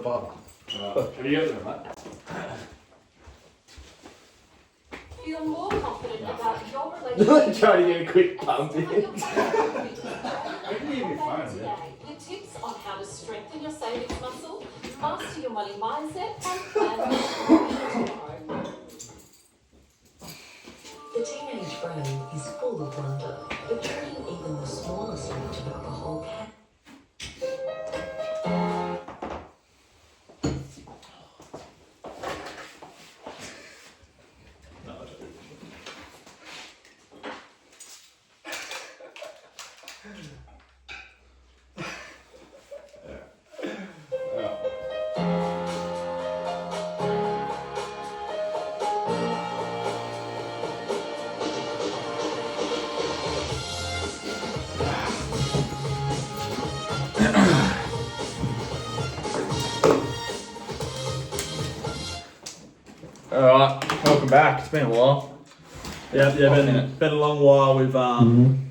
father. Have you heard of that? Feel more confident about your relationship. Trying to get a quick pump in. Your tips on how to strengthen your savings muscle, master your money mindset, and plan for tomorrow. The teenage brain is full of wonder, but treating even the smallest amount of alcohol can. Alright, welcome back. It's been a while. Yeah, been a long while. We've been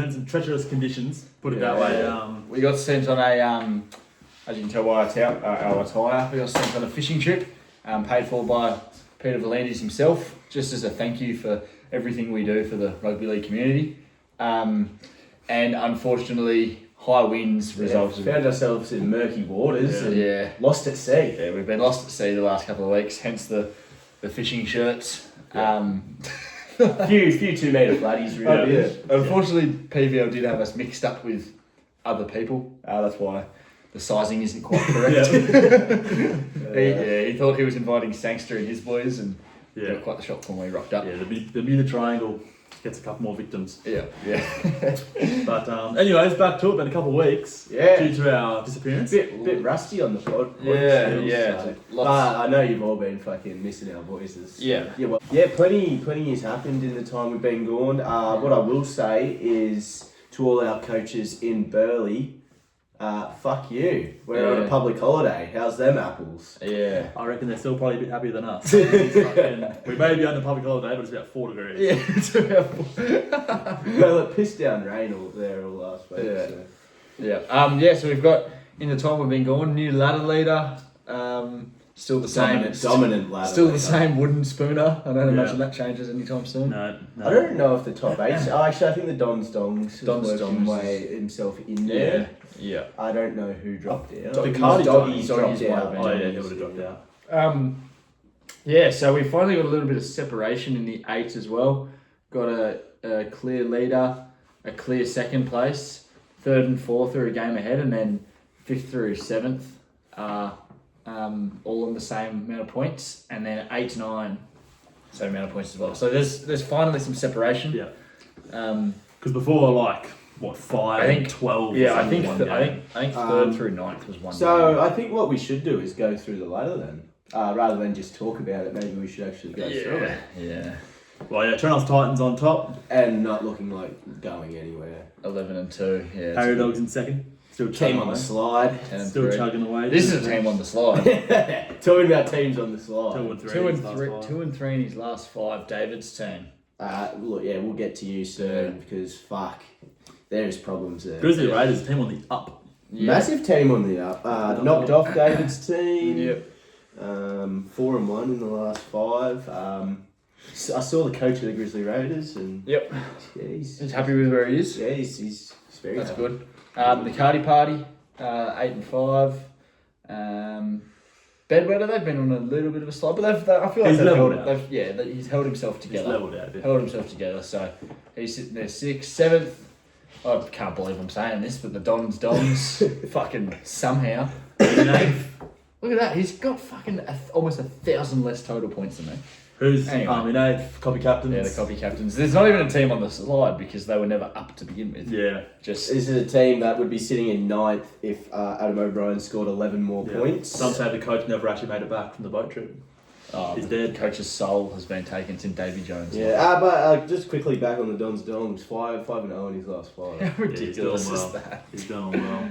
in some treacherous conditions, put it that way. We got sent on a, as you can tell by our attire, we got sent on a fishing trip, paid for by Peter Valandis himself, just as a thank you for everything we do for the rugby league community. And unfortunately, high winds resulted. Found ourselves in murky waters and Yeah. lost at sea. Yeah, we've been lost at sea the last couple of weeks, hence the fishing shirts. Few 2 metre flatties really. Unfortunately, PVL did have us mixed up with other people. That's why the sizing isn't quite correct. He thought he was inviting Sangster and his boys, and got quite the shock when we rocked up. Yeah, the Bermuda Triangle gets a couple more victims. Yeah. But anyways, back to it. Been a couple of weeks due to our disappearance. Bit rusty on the pod. Yeah. I know you've all been fucking missing our voices. Yeah. Plenty has happened in the time we've been gone. What I will say is to all our coaches in Burleigh, fuck you. We're on a public holiday. How's them apples? Yeah. I reckon they're still probably a bit happier than us. We may be under public holiday, but it's about 4 degrees. Well, it pissed down rain all last week. So we've got, in the time we've been gone, new ladder leader. Still the same. Dominant ladder. Still the same wooden spooner. I don't imagine that changes anytime soon. No. I don't know if the top 8. Actually, I think the Don's has worked way himself in there. Yeah. I don't know who dropped out. The Doggies dropped dropped out. Oh yeah, he would have dropped out. So we finally got a little bit of separation in the 8 as well. Got a clear leader, a clear second place, 3rd and 4th are a game ahead, and then 5th through 7th are all on the same amount of points, and then 8 to 9 same amount of points as well. So there's finally some separation. Yeah. Because before, 5 and 12. Yeah, I think 3rd through 9th was one. So I think what we should do is go through the ladder then. Rather than just talk about it, maybe we should actually go through it. Yeah. Well, yeah, Trenhouse Titans on top. And not looking like going anywhere. 11 and 2. Yeah. Harry Dogs in second. Still Team chugging on the away. slide. Still chugging away. This is a team on the slide. Talking about teams on the slide. 2 and 3. 2 and 3 in his last 5. David's team. We'll get to you soon because fuck, there's problems there. Grizzly Raiders team on the up. Yeah. Massive team on the up. Knocked off David's team. Yep. 4 and 1 in the last 5. I saw the coach of the Grizzly Raiders and Yep. yeah, He's happy with where he is. Yeah, he's very That's happy. good. The Cardi Party, 8 and 5. Bedwetter, they've been on a little bit of a slide, but I feel like He's leveled out. He's held himself He's together. levelled out a bit. Held himself together, so he's sitting there 6th, 7th. I can't believe I'm saying this, but the Dons fucking somehow. Look at that, he's got fucking almost 1,000 less total points than me. Who's Anyway. in 8th? Copy captains. Yeah, the copy captains. There's not even a team on the slide because they were never up to begin with. Yeah. This is a team that would be sitting in 9th if Adam O'Brien scored 11 more points. Some say the coach never actually made it back from the boat trip. He's dead. Coach's soul has been taken since Davy Jones. Yeah, but just quickly back on the Don's 5 and 0 in his last 5. How ridiculous he's is doing well. that? He's doing well.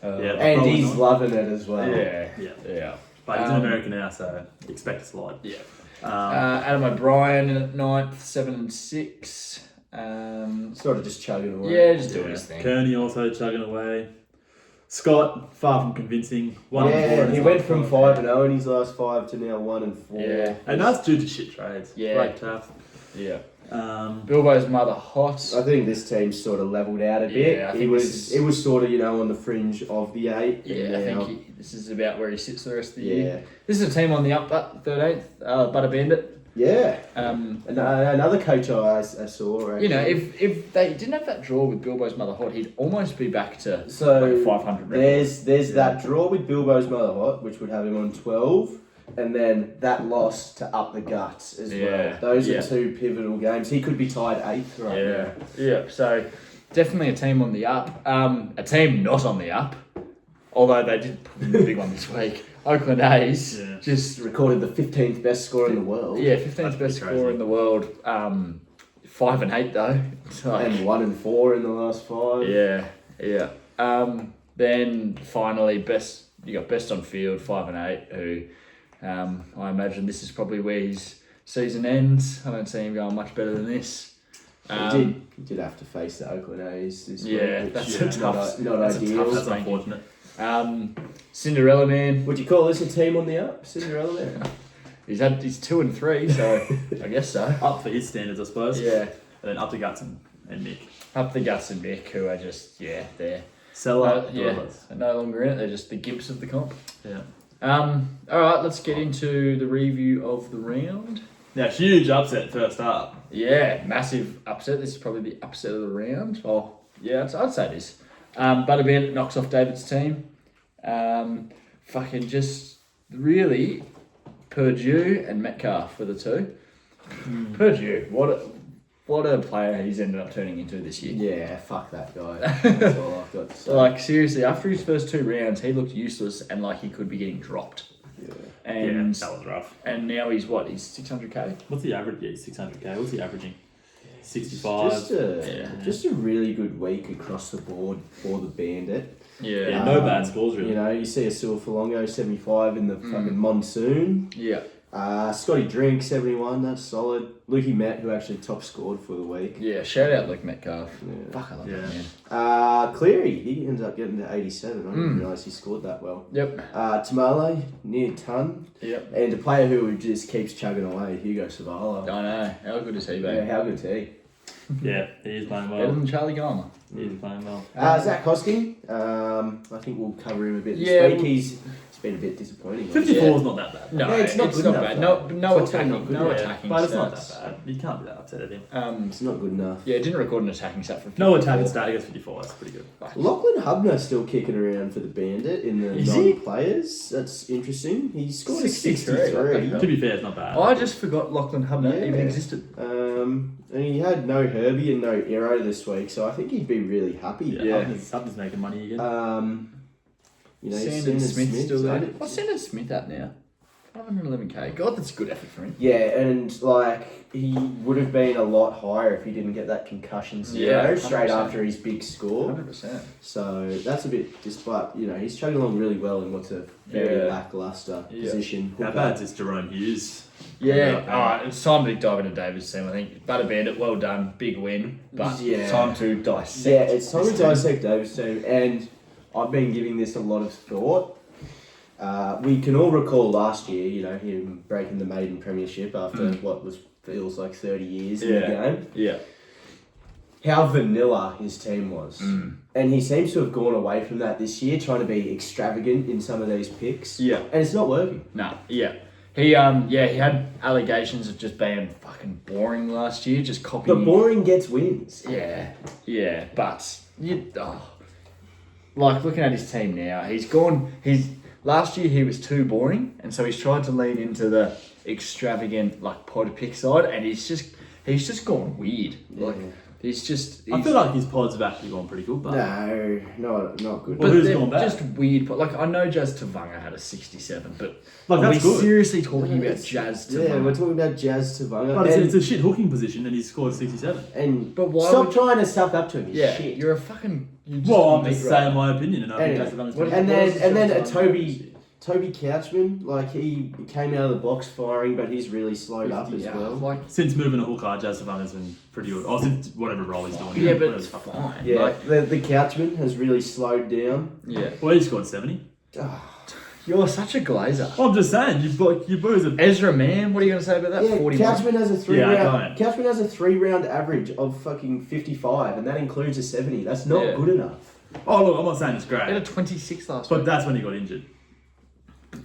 And probably he's not. loving it as well. Yeah. But he's in America now, so expect a slide. Yeah. Um, Adam O'Brien in at 9th, 7 and 6. Sort of just chugging away. Yeah, just doing his thing. Kearney also chugging away. Scott, far from convincing. 1 and 4. Yeah, in he his went last from 5. 5-0 in his last 5 to now 1-4. Yeah. And that's due to shit trades. Yeah. Great tough. Yeah. Um, Bilbo's mother hot. I think this team's sort of levelled out a Yeah, bit. I It think was sort of, on the fringe of the 8. Yeah, and I now- think this is about where he sits the rest of the yeah. year. This is a team on the up 13th, Butter Bandit. Yeah. Um, And, another coach I saw. Actually. if they didn't have that draw with Bilbo's mother hot, he'd almost be back to So like 500. there's that draw with Bilbo's mother hot, which would have him on 12, and then that loss to Up the Guts as Yeah, well. Those yeah. are 2 pivotal games. He could be tied 8th right now. Yeah. So definitely a team on the up. A team not on the up, although they did put in a big one this week. Oakland A's Yeah. just Recorded the 15th best score in the world. 15th That's best pretty score crazy. in the world. 5-8 though. It's like- And 1-4 in the last 5. Yeah. Then finally, you got best on field 5-8. Who I imagine this is probably where his season ends. I don't see him going much better than this. He did have to face the Oakland A's this Yeah, week. that's which a not tough- not that's a ideal. tough that's Thank you. unfortunate. Cinderella Man. Would you call this a team on the up, Cinderella Man? He's 2 and 3, so I guess so. Up for his standards, I suppose. Yeah, And then up to Guts and Mick. up the guts and Mick, who are just they're Seller. they're no longer in it. They're just the gimps of the comp. Yeah. All right, let's get into the review of the round. Now, huge upset first up. Yeah, massive upset. This is probably the upset of the round. Oh, yeah, I'd say it is. Butter Bandit knocks off David's team. Fucking just really Purdue and Metcalf were the 2. Purdue, what a player he's ended up turning into this year. Yeah, fuck that guy. That's all I've got to say. Like, seriously, after his first 2 rounds, he looked useless and like he could be getting dropped. yeah. And that was rough. and now he's 600k? What's the average? Yeah, 600k. What's he averaging? 65. Just a really good week across the board for the Bandit. Yeah, no bad scores really. You see a Silverlongo 75 in the fucking monsoon. Yeah. Scotty Drink 71, that's solid. Lukey Met, who actually top scored for the week. Yeah, shout out Luke Metcalf. Yeah. Fuck, I love Yeah. that man. Cleary, he ends up getting to 87. I didn't realise he scored that well. Yep. Tamale, near ton. Yep. And a player who just keeps chugging away, Hugo Savala. I know. How good is he, Yeah, babe? how good's he? Yeah, he is playing Better well. than Charlie Garner. He is playing well. Zach Hosking, I think we'll cover him a bit this Yeah, week. He's been a bit disappointing. 54 is not that bad. No, Yeah, it's not good enough, bad. though. No It's also not attacking. good No enough. attacking. But it's not stats. that bad. You can't be that upset at him. It's not good enough. Yeah, didn't record an attacking stat for 54. No attacking stat against 54. That's pretty good. Lachlan Hubner still kicking around for the Bandit in the Is he? non-players. That's interesting. He scored a 63. 63. To be fair, it's not bad. I just forgot Lachlan Hubner Yeah. even existed. And he had no Herbie and no Aero this week, so I think he'd be really happy. Yeah, Hubner's making money again. Sandon Smith's still there. started- What's Sandon Smith at now? 511k. God, that's a good effort for him. Yeah, and like he would have been a lot higher if he didn't get that concussion Yeah, straight 100%. after his big score. 100%. So that's a bit, but he's chugging along really well in what's a very Yeah. lackluster Yeah. position. How Hooker. bad's this Jerome Hughes? Yeah, alright, it's time to dive into David's team, I think. Butter Bandit, well done, big win, but Yeah. time to dissect. Yeah, it's time this to team. dissect David's team, and I've been giving this a lot of thought. We can all recall last year, him breaking the maiden premiership after what feels like 30 years in the game. Yeah. How vanilla his team was. And he seems to have gone away from that this year, trying to be extravagant in some of these picks. Yeah. And it's not working. No, yeah. He had allegations of just being fucking boring last year, just copying. But boring gets wins. Yeah, but like looking at his team now, last year he was too boring, and so he's tried to lean into the extravagant like pod pick side, and he's just gone weird. Like I feel like his pods have actually gone pretty good, but No, not good. Well, who's they're gone bad? just weird. But like I know Jazz Tavanga had a 67, but Like, are we that's good. seriously talking about Jazz Tavanga? Yeah, we're talking about Jazz Tavanga. But and, it's a shit hooking position, and he's scored 67. and But why stop would- trying to suck up to him. He's Yeah, shit. you're a fucking. You just Well, I'm meat just roller. saying my opinion, and I think Anyway, that's the what- And what then else and then is a Tavanga? Toby Couchman, like he came out of the box firing, but he's really slowed up as well. Like, Since moving to hooker, Jazz Savannah's been pretty good. Or since whatever role he's doing. yeah, but Whatever it's the fuck. fine. Yeah, Like, the Couchman has really slowed down. yeah. Well, he scored 70. You're such a glazer. Well, I'm just saying, you boys are. Ezra Mann, what are you going to say about that? Yeah, 41. Couchman has a three Yeah, I round. Couchman has a 3-round average of fucking 55, and that includes a 70. That's not Yeah. good enough. Oh, look, I'm not saying it's He had a great. 26 last But week. that's when he got injured.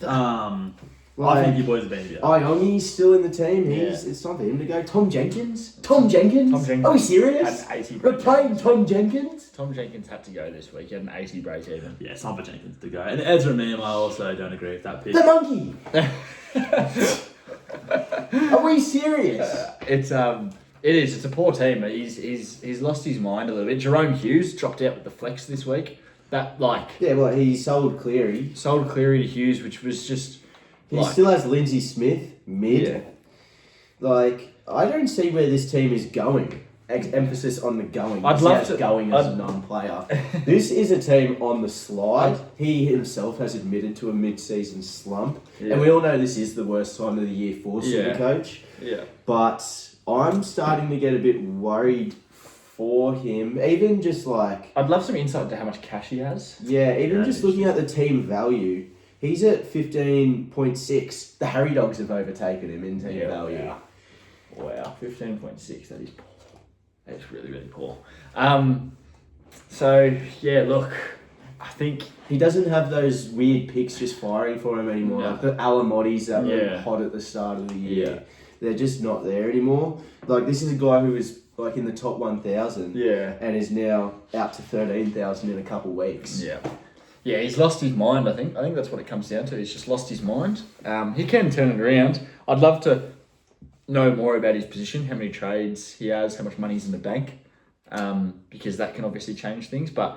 I Like, think you boys have been here. Iongi's still in the team. It's time for him to go. Tom Jenkins. Tom Jenkins. Tom Jenkins. Are we serious? Had an 80 We're break playing even. Tom Jenkins. Tom Jenkins had to go this week. He had an 80 break even. Yeah, it's time for Jenkins to go. And Ezra Meme, I also don't agree with that pick. The monkey. Are we serious? It is. It's a poor team. He's lost his mind a little bit. Jerome Hughes dropped out with the flex this week. That Yeah, well, he sold Cleary. sold Cleary to Hughes, which was just He still has Lindsay Smith mid. Yeah. Like, I don't see where this team is going. Emphasis on the going. I'd See love how it's to- going as a I'd- non-player. This is a team on the slide. He himself has admitted to a mid-season slump, Yeah. and we all know this is the worst time of the year for Yeah. Supercoach. Yeah. But I'm starting to get a bit worried for him. Even just like, I'd love some insight into how much cash he has. yeah, even Yeah, just looking at the team value, he's at 15.6. The Harry Dogs have overtaken him in team value. Wow, 15.6. That is poor. That's really, really poor. So yeah, look, I think He doesn't have those weird picks just firing for him anymore. No. Like the Alamottis that were Yeah. hot at the start of the year. Yeah. They're just not there anymore. Like, this is a guy who was like in the top 1,000 yeah. and is now out to 13,000 in a couple weeks. Yeah. Yeah, he's lost his mind, I think. I think that's what it comes down to. He's just lost his mind. He can turn it around. I'd love to know more about his position, how many trades he has, how much money's in the bank, because that can obviously change things. But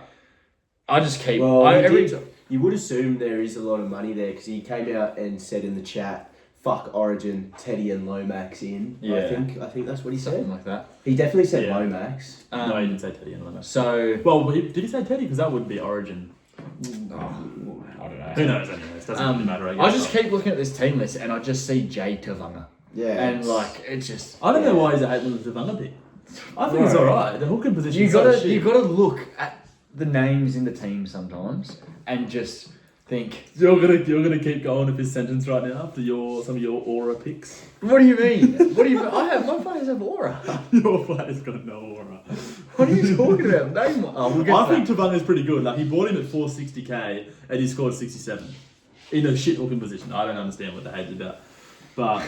I just keep... Well, every you would assume there is a lot of money there because he came out and said in the chat, "Fuck Origin, Teddy and Lomax in." Yeah. I think that's what he something said. like that. He definitely said Yeah. Lomax. No, he didn't say Teddy anyway. So... Well, did he say Teddy? Because that would be Origin. I don't know. Who knows, anyways. Doesn't really matter, I guess. I just keep looking at this team list and I just see Jay Tavanga. Yeah. And like, it's just... I don't know why he's a hate with the Vanga pick. I think it's No. alright. The hooking position You is so gotta shit. you gotta look at the names in the team sometimes and just think, You're gonna keep going with his sentence right now after some of your aura picks. what do you mean? What do you mean? My players have aura. Your player's got no aura. What are you talking about? Name we'll get I to think that. Tavanga's pretty good. Like, he bought him at 460k and he scored 67 in a shit hooking position. I don't understand what the hate's about, but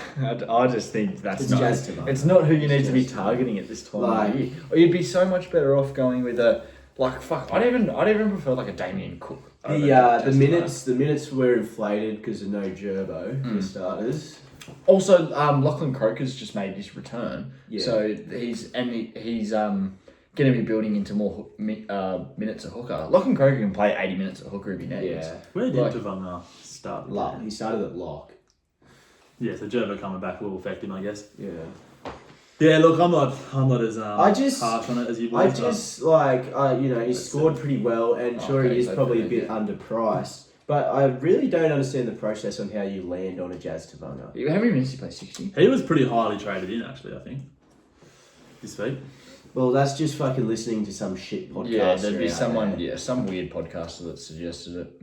I just think that's It's not. Jazz Tavanga. It's not who you need to be Jazz Tavanga. targeting at this time Like- of the year. Or you'd be so much better off going with a fuck. I'd even prefer like a Damien Cook. over The Jazz minutes were inflated because of no Gerbo for starters. Also, Lachlan Croker's just made his return, Yeah. so he's going to be building into more minutes at hooker. Lachlan Croker can play 80 minutes at hooker if he needs. Yeah. where did Like- Tavanga start? Lock. He started at lock. Yeah, so Gerbo coming back will affect him, I guess. Yeah. Yeah, look, I'm not as harsh on it as you I boys. just he's scored pretty well, and sure Okay, he is so probably a pretty bit good. underpriced. But I really don't understand the process on how you land on a Jazz Tavanga. How many minutes did he play? 60? He was pretty highly traded in, actually, I think, this week. Well, that's just fucking listening to some shit podcast. Yeah, there'd be out someone, there. some weird podcaster that suggested it.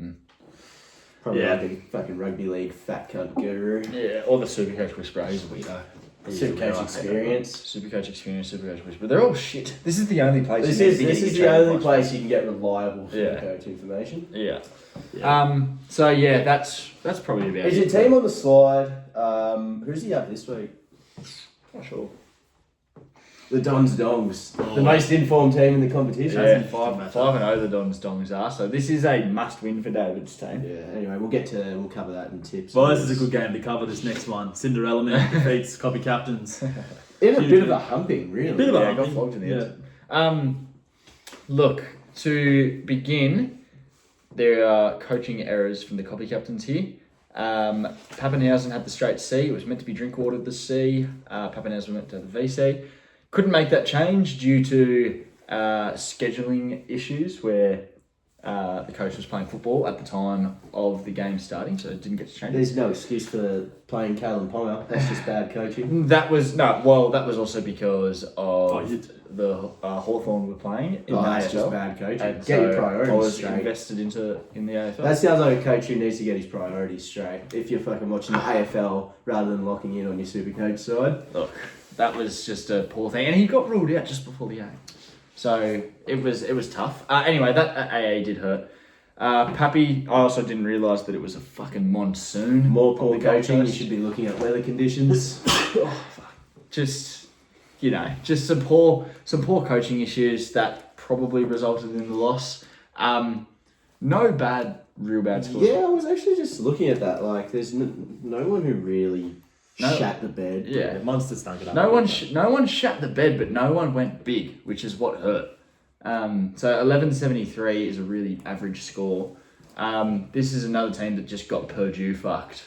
Probably Yeah. like a fucking rugby league fat cunt guru. Yeah, or the Supercoach Whisperer. He's a weirdo. Supercoach experience. Supercoach Experience, Supercoach Whisperer. They're all shit. This is the only place. This you need is to be this getting is your the trade only advice place you can get reliable Yeah. Supercoach information. from. Yeah. Yeah. So yeah, that's probably about Is it. your team on the slide? Who's he have this week? Not sure. The Dons Dongs, Oh. the most informed team in the competition. Yeah, Doesn't 5-0 matter. the Dongs are. So this is a must-win for David's team. Yeah. Anyway, we'll cover that in tips. Well, this is a good game to cover this next one. Cinderella Man defeats Copy Captains. In a bit of a humping, really. Bit of a Yeah, got humping. flogged in the Yeah. end. Look, to begin, there are coaching errors from the Copy Captains here. Pappenhausen had the straight C. It was meant to be drink water the C. Pappenhausen went to the VC. Couldn't make that change due to scheduling issues where the coach was playing football at the time of the game starting, so it didn't get to change. There's no excuse for playing Kalen Ponga. That's just bad coaching. That was that was also because Oh, of the Hawthorn were playing in the That's AFL. just bad coaching. And Get your so priorities I was straight. invested in the AFL. That sounds like a coach who needs to get his priorities straight. If you're fucking watching the AFL rather than locking in on your Supercoach side. Look, that was just a poor thing, and he got ruled out just before the game, so it was tough. Anyway, that AA did hurt. Pappy, I also didn't realise that it was a fucking monsoon. More on poor the Gold coaching. You Coast. should be looking at weather conditions. Just just some poor coaching issues that probably resulted in the loss. No real bad scores. Yeah, I was actually just looking at that. Like, there's no one who really shat the bed. Yeah. Monster stunk it up. No one shat the bed, but no one went big, which is what hurt. So 1173 is a really average score. This is another team that just got Purdue fucked.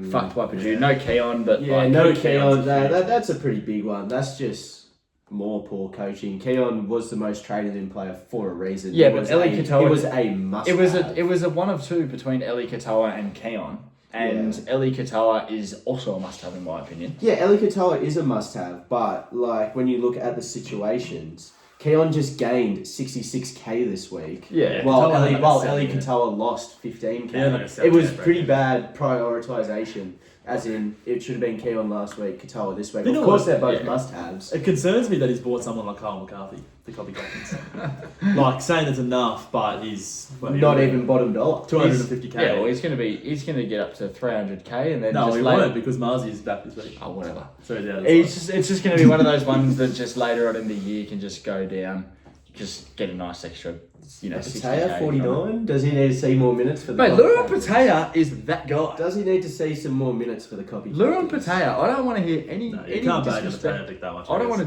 Fucked by Purdue. No Keon, but Yeah, like, no Keon's Keon. huge. That's a pretty big one. That's just more poor coaching. Keon was the most traded in player for a reason. Yeah, It but was Eli Katoa- It was a must. it was a 1 of 2 between Eli Katoa and Keon. And Eli Katoa is also a must-have in my opinion. Yeah, Eli Katoa is a must-have, but like when you look at the situations, Keon just gained 66k this week. Yeah. While Katoa had like a Eli 7, Katoa lost 15k. He had like a 7, it was yeah, pretty bracket. bad prioritisation. As in, it should have been Keon last week, Katoa this week. You Of know course, what? they're both Yeah. must-haves. It concerns me that he's bought someone like Kyle McCarthy, the copy captains. Like saying it's enough, but he's Not even bottom dollar. 250k. Yeah, well, he's gonna get up to 300k, and then No, just he later. won't because Marzi is back this week. Oh, whatever. So he's out. It's just gonna be one of those ones that just later on in the year can just go down, just get a nice extra, 60k. Patea, 49? Does he need to see more minutes for the Mate, copy Luron captains? Patea is that guy. Does he need to see some more minutes for the copy Luron captains? Patea, I don't want to hear any No, you any can't bag on the disrespect. pick that much. I don't guess.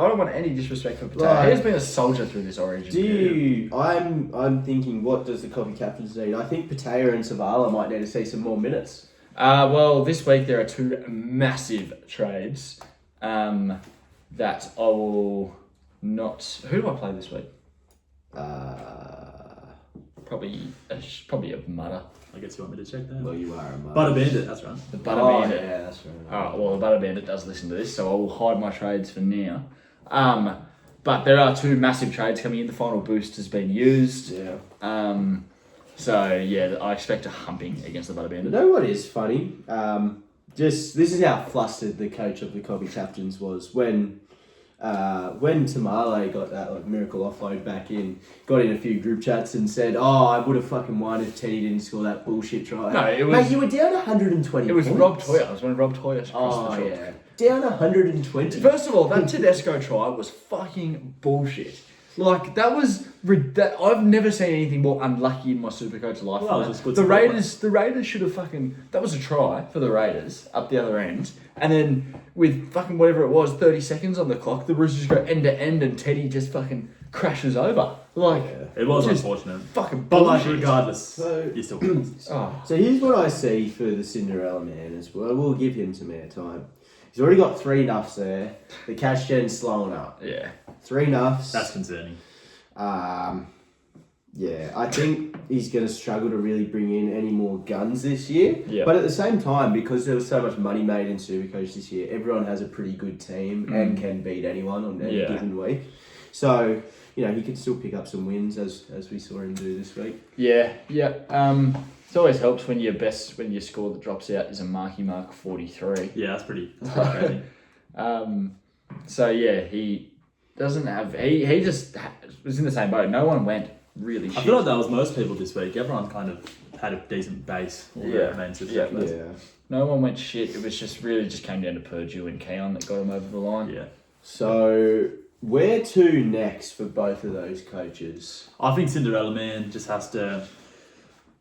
want any disrespect for Patea. Like- He has been a soldier through this origin. Do you? I'm thinking, what does the copy captains need? I think Patea and Savala might need to see some more minutes. Well, this week there are 2 massive trades that I will not. Who do I play this week? Probably a mutter. I guess you want me to check that. Well, you are a mother. Butter Bandit, that's right. The Butter Oh, Bandit. yeah, that's right. Alright, well, the Butter Bandit does listen to this, so I will hide my trades for now. But there are 2 massive trades coming in. The final boost has been used. Yeah. So yeah, I expect a humping against the Butter You Bandit. know what is funny? This is how flustered the coach of the copy captains was when Tamale got that miracle offload back in, got in a few group chats and said, "Oh, I would have fucking won if Teddy didn't score that bullshit try." No, it was- Mate, you were down 120. It was points. Rob Toya. It was when Rob Toya crossed Oh the chalk. yeah, down 120. First of all, that Tedesco try was fucking bullshit. Like I've never seen anything more unlucky in my Supercoach life. Well, that was just good the support, The Raiders should have fucking. That was a try for the Raiders up the other end, and then with fucking whatever it was, 30 seconds on the clock, the Roosters go end to end, and Teddy just fucking crashes over. Like It was just unfortunate. fucking But like, bullshit. regardless, So- you still win. Oh, So here's what I see for the Cinderella man as well. We'll give him some airtime. He's already got 3 nuffs there. The cash gen's slowing up. yeah. 3 nuffs. That's concerning. Yeah, I think he's going to struggle to really bring in any more guns this year. Yeah. But at the same time, because there was so much money made in Supercoach this year, everyone has a pretty good team and can beat anyone on any Yeah. given week. So, he could still pick up some wins as we saw him do this week. Yeah. It always helps when your score that drops out is a mark 43. Yeah, that's pretty crazy. So yeah, he doesn't have. He just was in the same boat. No one went really shit. I feel like that was most people this week. Everyone kind of had a decent base. All Yeah. their main super Yeah. players. No one went shit. It was just really just came down to Purdue and Keon that got him over the line. Yeah. So, where to next for both of those coaches? I think Cinderella Man just has to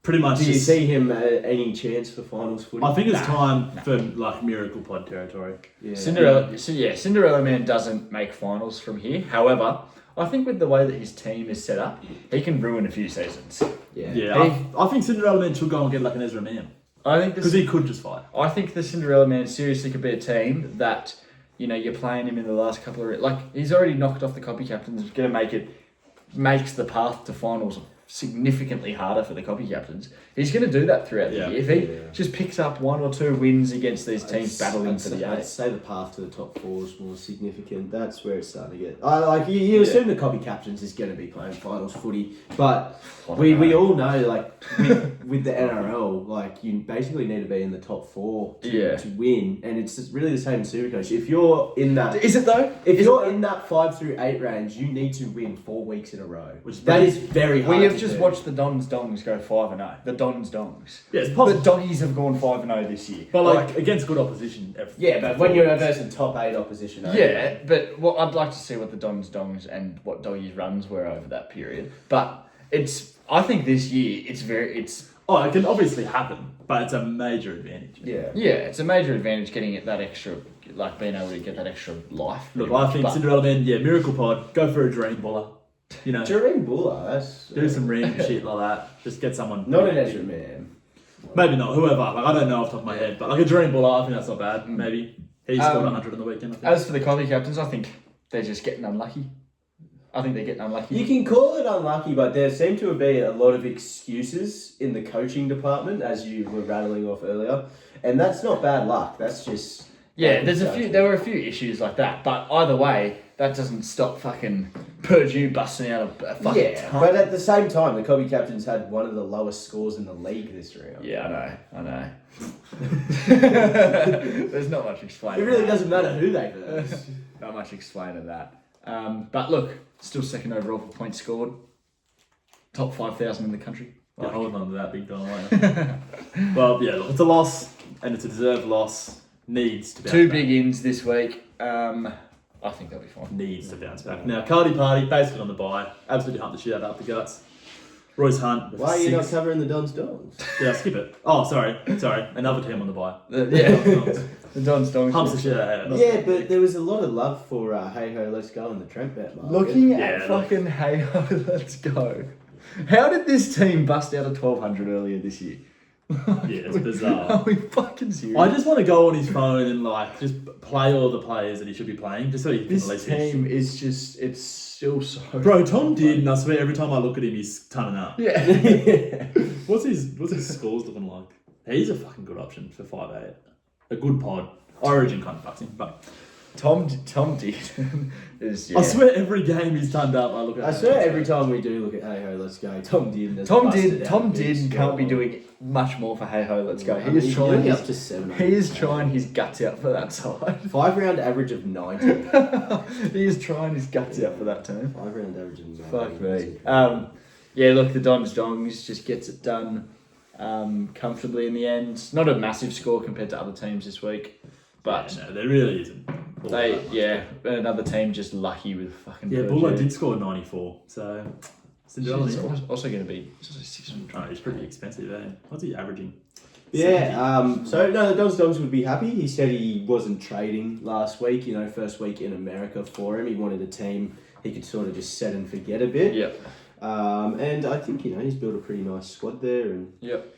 pretty much. Do you just- see him any chance for finals footy? I think it's time for like miracle pod territory. Yeah. Cinderella Man doesn't make finals from here. However, I think with the way that his team is set up, he can ruin a few seasons. Yeah. Yeah, I think Cinderella Man should go and get like an Ezra Man I think because he could just fight. I think the Cinderella Man seriously could be a team that, you're playing him in the last couple of... Like, he's already knocked off the copy captains. He's going to make it makes the path to finals significantly harder for the copy captains. He's going to do that throughout the year. If he just picks up 1 or 2 wins against these teams battling for the I'd eight. say the path to the top 4 is more significant. That's where it's starting to get. You assume the copy captains is going to be playing finals footy, but we all know with the NRL, you basically need to be in the top 4 to win, and it's just really the same in Supercoach. If you're in that, Is it though? if you're in that 5 through 8 range, you need to win 4 weeks in a row. That is very hard. We have to just do. watched the Dons Dongs go 5-0. The Dons Dongs. Yeah, it's The possible. Doggies have gone 5-0 this year. But against good opposition. Yeah, but when you're versus top 8 opposition, Yeah, but I'd like to see what the Dons Dongs and what Doggies runs were over that period. But I think this year it's Oh, it can obviously happen, but it's a major advantage. yeah. it's a major advantage getting it that extra, being able to get that extra life. Look, pretty I much. think But- Cinderella Man, Miracle Pod, go for a dream buller. Dream Buller, that's Do some random shit like that. Just get someone. not an Ezra Man. Maybe not, whoever. I don't know off the top of my head, but a dream buller, I think that's not bad. Maybe. He scored 100 on the weekend, I think. As for the copy captains, I think they're just getting unlucky. I think they're getting unlucky. You can call it unlucky, but there seem to be a lot of excuses in the coaching department, as you were rattling off earlier, and that's not bad luck. That's just There were a few issues like that, but either way, that doesn't stop fucking Purdue busting out a fucking ton. but at the same time, the copy captains had one of the lowest scores in the league this round. Yeah, I know. There's not much explaining. It really that. doesn't matter who they verse. Not much explaining that. But look, still second overall for points scored. Top 5,000 in the country. Yeah, holding on to that big time. Well, yeah, look, it's a loss, and it's a deserved loss. Needs to bounce 2 back. big ins this week. I think they'll be fine. Needs to bounce back. Now, Cardi Party, basically on the bye. Absolutely hunt the shit out up the guts. Royce Hunt. with Why are you not 6. covering the Dons Dons? Yeah, skip it. Oh, sorry. Another team on the bye. The Dons Dongs. Humps the shit out of it. Yeah, but there was a lot of love for Hey Ho Let's Go in the Trent bet market. Looking Yeah, at look. fucking hey ho, let's go. How did this team bust out of 1,200 earlier this year? Yeah, it's bizarre. Are we fucking serious? I just want to go on his phone and just play all the players that he should be playing, just so he can This at least team is just, it's still so... Bro, Tom did, and I swear every time I look at him, he's turning up. Yeah. What's his scores looking like? He's a fucking good option for 5'8". A good pod. Origin kind of fucks him, but Tom did. is, yeah. I swear every game he's turned up, I look at I swear every time we do look at Hey Ho Let's Go, Tom did. and has Tom busted did, out Tom a big did and can't be score. doing much more for hey ho, let's go. I He mean, is he's trying only his, up to 7. he is trying his guts out for that side. 5 round average of 90. He is trying his guts out for that team. 5 round average of 90. Fuck me. Yeah, look, the Dons Dongs just gets it done comfortably in the end. Not a massive score compared to other teams this week, but no, there really isn't. another team just lucky with fucking. Yeah, Purdue. Buller did score 94, so Cinderella. It's also going to be 600. Oh, he's pretty expensive, eh? What's he averaging? Yeah, so no, the Dons Dogs would be happy. He said he wasn't trading last week, first week in America for him. He wanted a team he could sort of just set and forget a bit. Yep. And I think, he's built a pretty nice squad there. And Yep.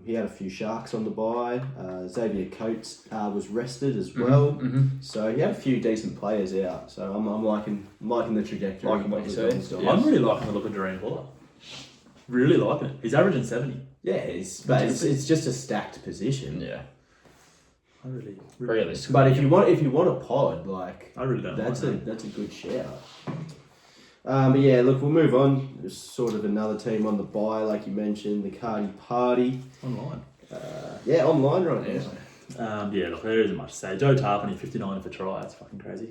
he had a few Sharks on the bye. Xavier Coates was rested as well. Mm-hmm. So he had a few decent players out. So I'm liking the trajectory. Liking what of you the say. Dons Dogs. I'm really liking the look of Doreen Buller. Really liking it. He's averaging 70. Yeah, it's just a stacked position. Yeah. I really Realistic. But if you want a pod, I really don't that's like a good shout. But yeah, look, we'll move on. There's sort of another team on the bye, like you mentioned, the Cardi Party. online. Online right now. Yeah, look, there isn't much to say. Joe Tarpany, 59 for try. That's fucking crazy.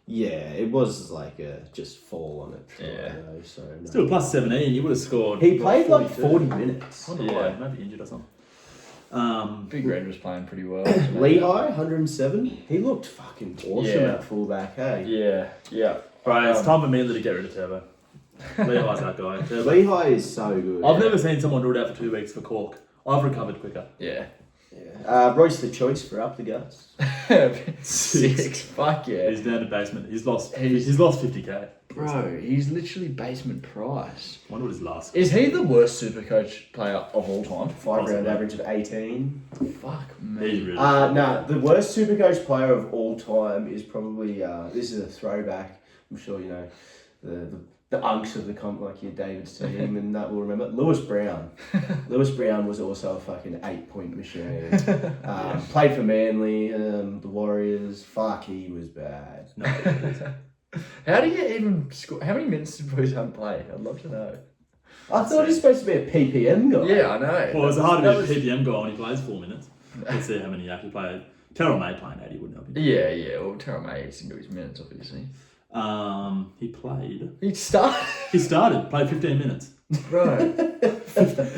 Yeah, it was like a just fall on it. Yeah. Though, so no. Still plus 17. You would have scored. He played like 42. 40 minutes. I don't know Yeah. why, maybe injured or something. Big Red was playing pretty well. Lehigh, 107. He looked fucking awesome Yeah. at fullback, hey? Yeah. Right, it's time for Manly to get rid of Turbo. Lehigh's that guy. Turbo. Lehigh is so good. I've never seen someone ruled out for 2 weeks for Cork. I've recovered quicker. Yeah. Royce the choice for up the guts. 6. Fuck yeah. He's down to basement. He's lost 50k. Bro, he's literally basement price. Wonder what his last. Is he the worst super coach player of all time? 5 round Possibly. average of 18. Fuck He's me. really. No, the worst Supercoach player of all time is probably this is a throwback. I'm sure you know the the unks of the comp, like your David's team, and that will remember. Lewis Brown. Lewis Brown was also a fucking 8-point machine. Played for Manly, the Warriors. Fuck, he was bad. No, How do you even score? How many minutes did Bruce Hunt play? I'd love to know. I thought he's supposed to be a PPM guy. Yeah, I know. well, it's hard That to was- be a PPM guy when he plays 4 minutes. Let's see how many he actually played. Terrell May playing 80 wouldn't help you. Yeah. Well, Terrell May gets into his minutes, obviously. He played. He started. He started, played 15 minutes. Right.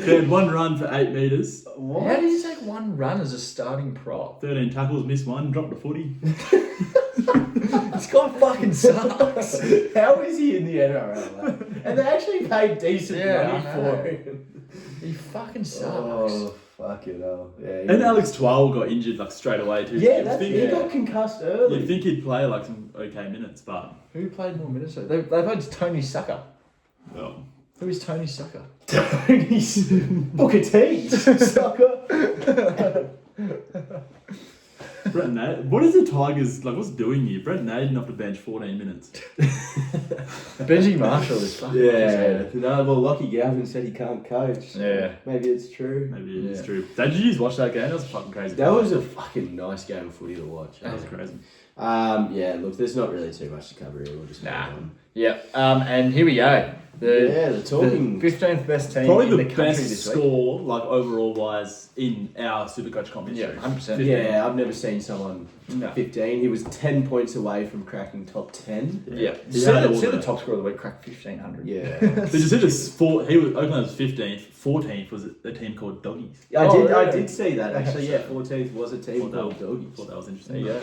He had 1 run for 8 metres, What? How do you take one run as a starting prop? 13 tackles, missed 1, dropped a footy. This guy fucking sucks. How is he in the NRL? Like? And they actually paid decent Yeah, money I know. for him. He fucking sucks. Oh, fuck it hell. Yeah, And Alex Twal got injured like straight away too. Yeah, You'd that's, think, he got concussed early. You'd think he'd play like some okay minutes, but Who played more minutes? They played Tony Sucker. well, Who is Tony Sucker? Tony's Booker T. Sucker. Brett Naden. What is the Tigers like? What's doing here? Brett Naden off the bench 14 minutes. Benji Marshall is fucking Yeah. No, well, Lockie Galvin said he can't coach. So Yeah. Maybe it's true. Maybe it's Yeah. true. Did you just watch that game? That was fucking crazy. That was a fucking nice game of footy to watch. That was crazy. Yeah, look, there's not really too much to cover here. We'll just move Nah. on. Yeah. And here we go. The talking. 15th best team Probably in the the country best this week. score, like overall wise, in our Supercoach competition. Yeah, 100%. Yeah, I've never seen someone No. 15. He was 10 points away from cracking top 10. Yeah. He See had all the the- top scorer of the week cracked 1,500. Yeah. Did you see this? Oakland was 15th. 14th was a team called Doggies. I Oh, did. I really? did see that actually. Yeah, 14th was a team called Doggies. Thought that was There interesting. you go.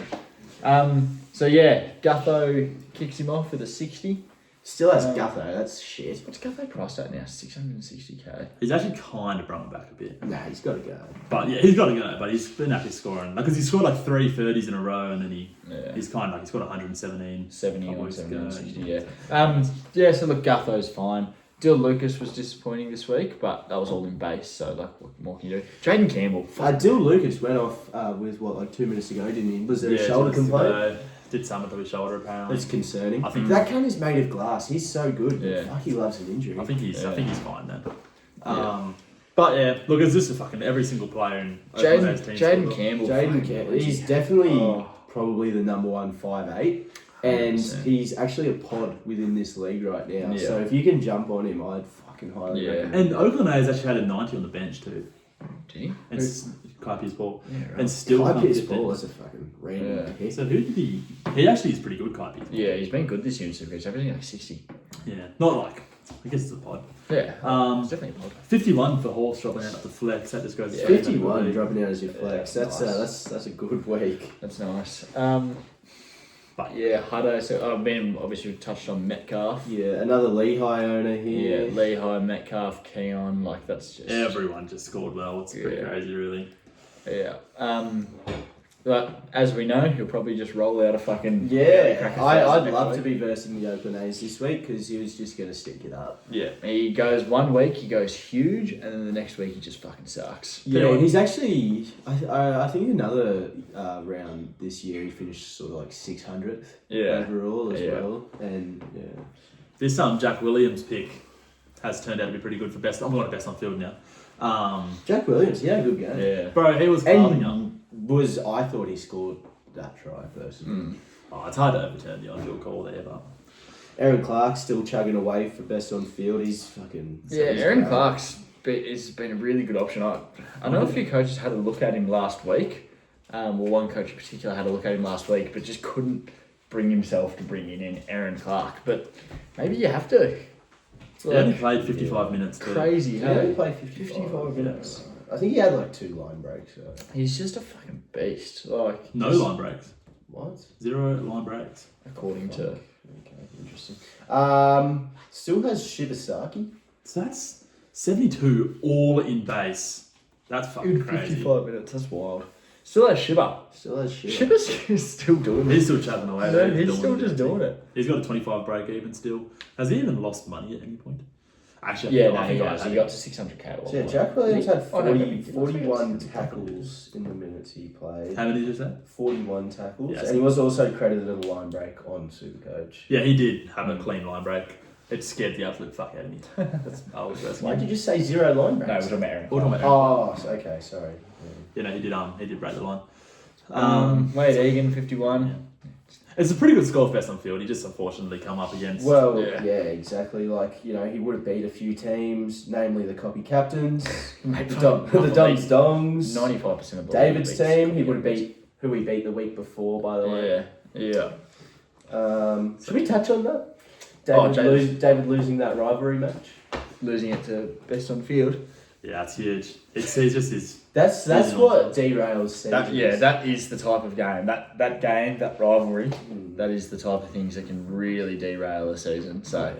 So yeah, Gutho kicks him off with a 60. Still has Gutho. That's shit. What's Gutho priced at now? 660k. He's actually kind of brought it back a bit. Nah, he's got to go. But yeah, he's got to go. But he's been actually scoring because he scored like 3 30s in a row, and then Yeah. he's kind of like he's got 117. 70 couple on weeks 70 on ago. 60, yeah. Yeah, so look, Gutho's fine. Dill Lucas was disappointing this week, but that was all in base, so like, what more can you do? Jaden Campbell, Dill Lucas went off with what, like 2 minutes ago, didn't he? Was there a Yeah, shoulder just, complaint? did something to his shoulder apparently. That's concerning. I think- that cunt is made of glass. He's so good. But Yeah. fuck, he loves an injury. I think he's Yeah. fine then. Yeah. But yeah, look, it's just a fucking every single player in Oakland's team Jaden scored. Campbell. Jaden fucking Campbell. legend. He's definitely Oh. probably the number one 5'8", and 100%. he's actually a pod within this league right now. Yeah. So if you can jump on him, I'd fucking highly Yeah. recommend. And Oakland has actually had a 90 on the bench too. Did he? And Kai Pearce-Paul. Yeah, right. And still Kai can't Pearce get Paul there. is a fucking random Yeah. pick. So who did he? He actually is pretty good, Kai Pearce-Paul. Yeah, he's been good this year in Super Coach. Everything like 60. Yeah, not like I guess it's a pod. Yeah, Um, it's definitely a pod. 51 for Horse dropping out to flex. That just goes. Yeah. straight into 51 the- dropping out as your flex. Yeah, That's a good week. That's nice. But Yeah, Hutto. So obviously we touched on Metcalf. Yeah, another Lehigh owner Yeah, here. Lehigh, Metcalf, Keon. Like that's just everyone just scored well. It's pretty Yeah. crazy, really. Yeah. But as we know, he'll probably just roll out a fucking Yeah, crack a I'd thousand love next to week. be versing the Oakland A's this week because he was just going to stick it up. Yeah, he goes 1 week, he goes huge, and then the next week he just fucking sucks. Yeah, and he's actually, I think another round this year he finished sort of like 600th overall as Yeah. well. And yeah. This Jack Williams pick has turned out to be pretty good for best. I'm going to best on field now. Jack Williams, he had a good game. Yeah. Bro, he was carving up. And I thought he scored that try personally. Oh, it's hard to overturn the on-field call there, but Aaron Clark still chugging away for best on field. He's fucking. Yeah, he's Aaron great. Clark's has been a really good option. I know a few coaches had a look at him last week. Well, one coach in particular had a look at him last week, but just couldn't bring himself to bring in Aaron Clark. But maybe you have to. It's he only like played 55 minutes too. crazy, Yeah, he hey? played 55 minutes. I think he had like 2 line breaks. So. He's just a fucking beast. Like No just line breaks. What? 0 line breaks. according to. Okay, interesting. Still has Shibasaki. So that's 72 all in base. That's fucking crazy. 55 minutes. That's wild. Still has Shiba. Still has Shib. Shiba's still doing it. He's still chugging away. No, though. he's still just doing it. He's got a 25 break even still. Has he even lost money at any point? Actually, Yeah, I no, he think I has. had He it. got to 600k. at one So yeah, point. Jack Williams had Oh, no, 41 tackles in the minutes he played. How many did you say? 41 tackles. Yes. And he was also credited a line break on Supercoach. Yeah, he did have a clean line break. It scared the absolute fuck out of me. I was resting. Why did you say 0 line breaks? No, it was American. We're talking about Oh, okay, sorry. you know, he did break the line. Wade Egan, 51. It's a pretty good score for best on field. He just unfortunately come up against. Well, Yeah. yeah, exactly. Like, you know, he would have beat a few teams, namely the copy captains, Mate, the Doms Dongs, 95% of David's beats team. He would have Copy beat who he beat the week before, by the way. Yeah. Should we touch on that? Oh, David losing that rivalry match. Losing it to best on field. Yeah, it's huge. It's just his. That's Season what derails seasons. That is the type of game. That game, that rivalry, Mm. that is the type of things that can really derail a season. So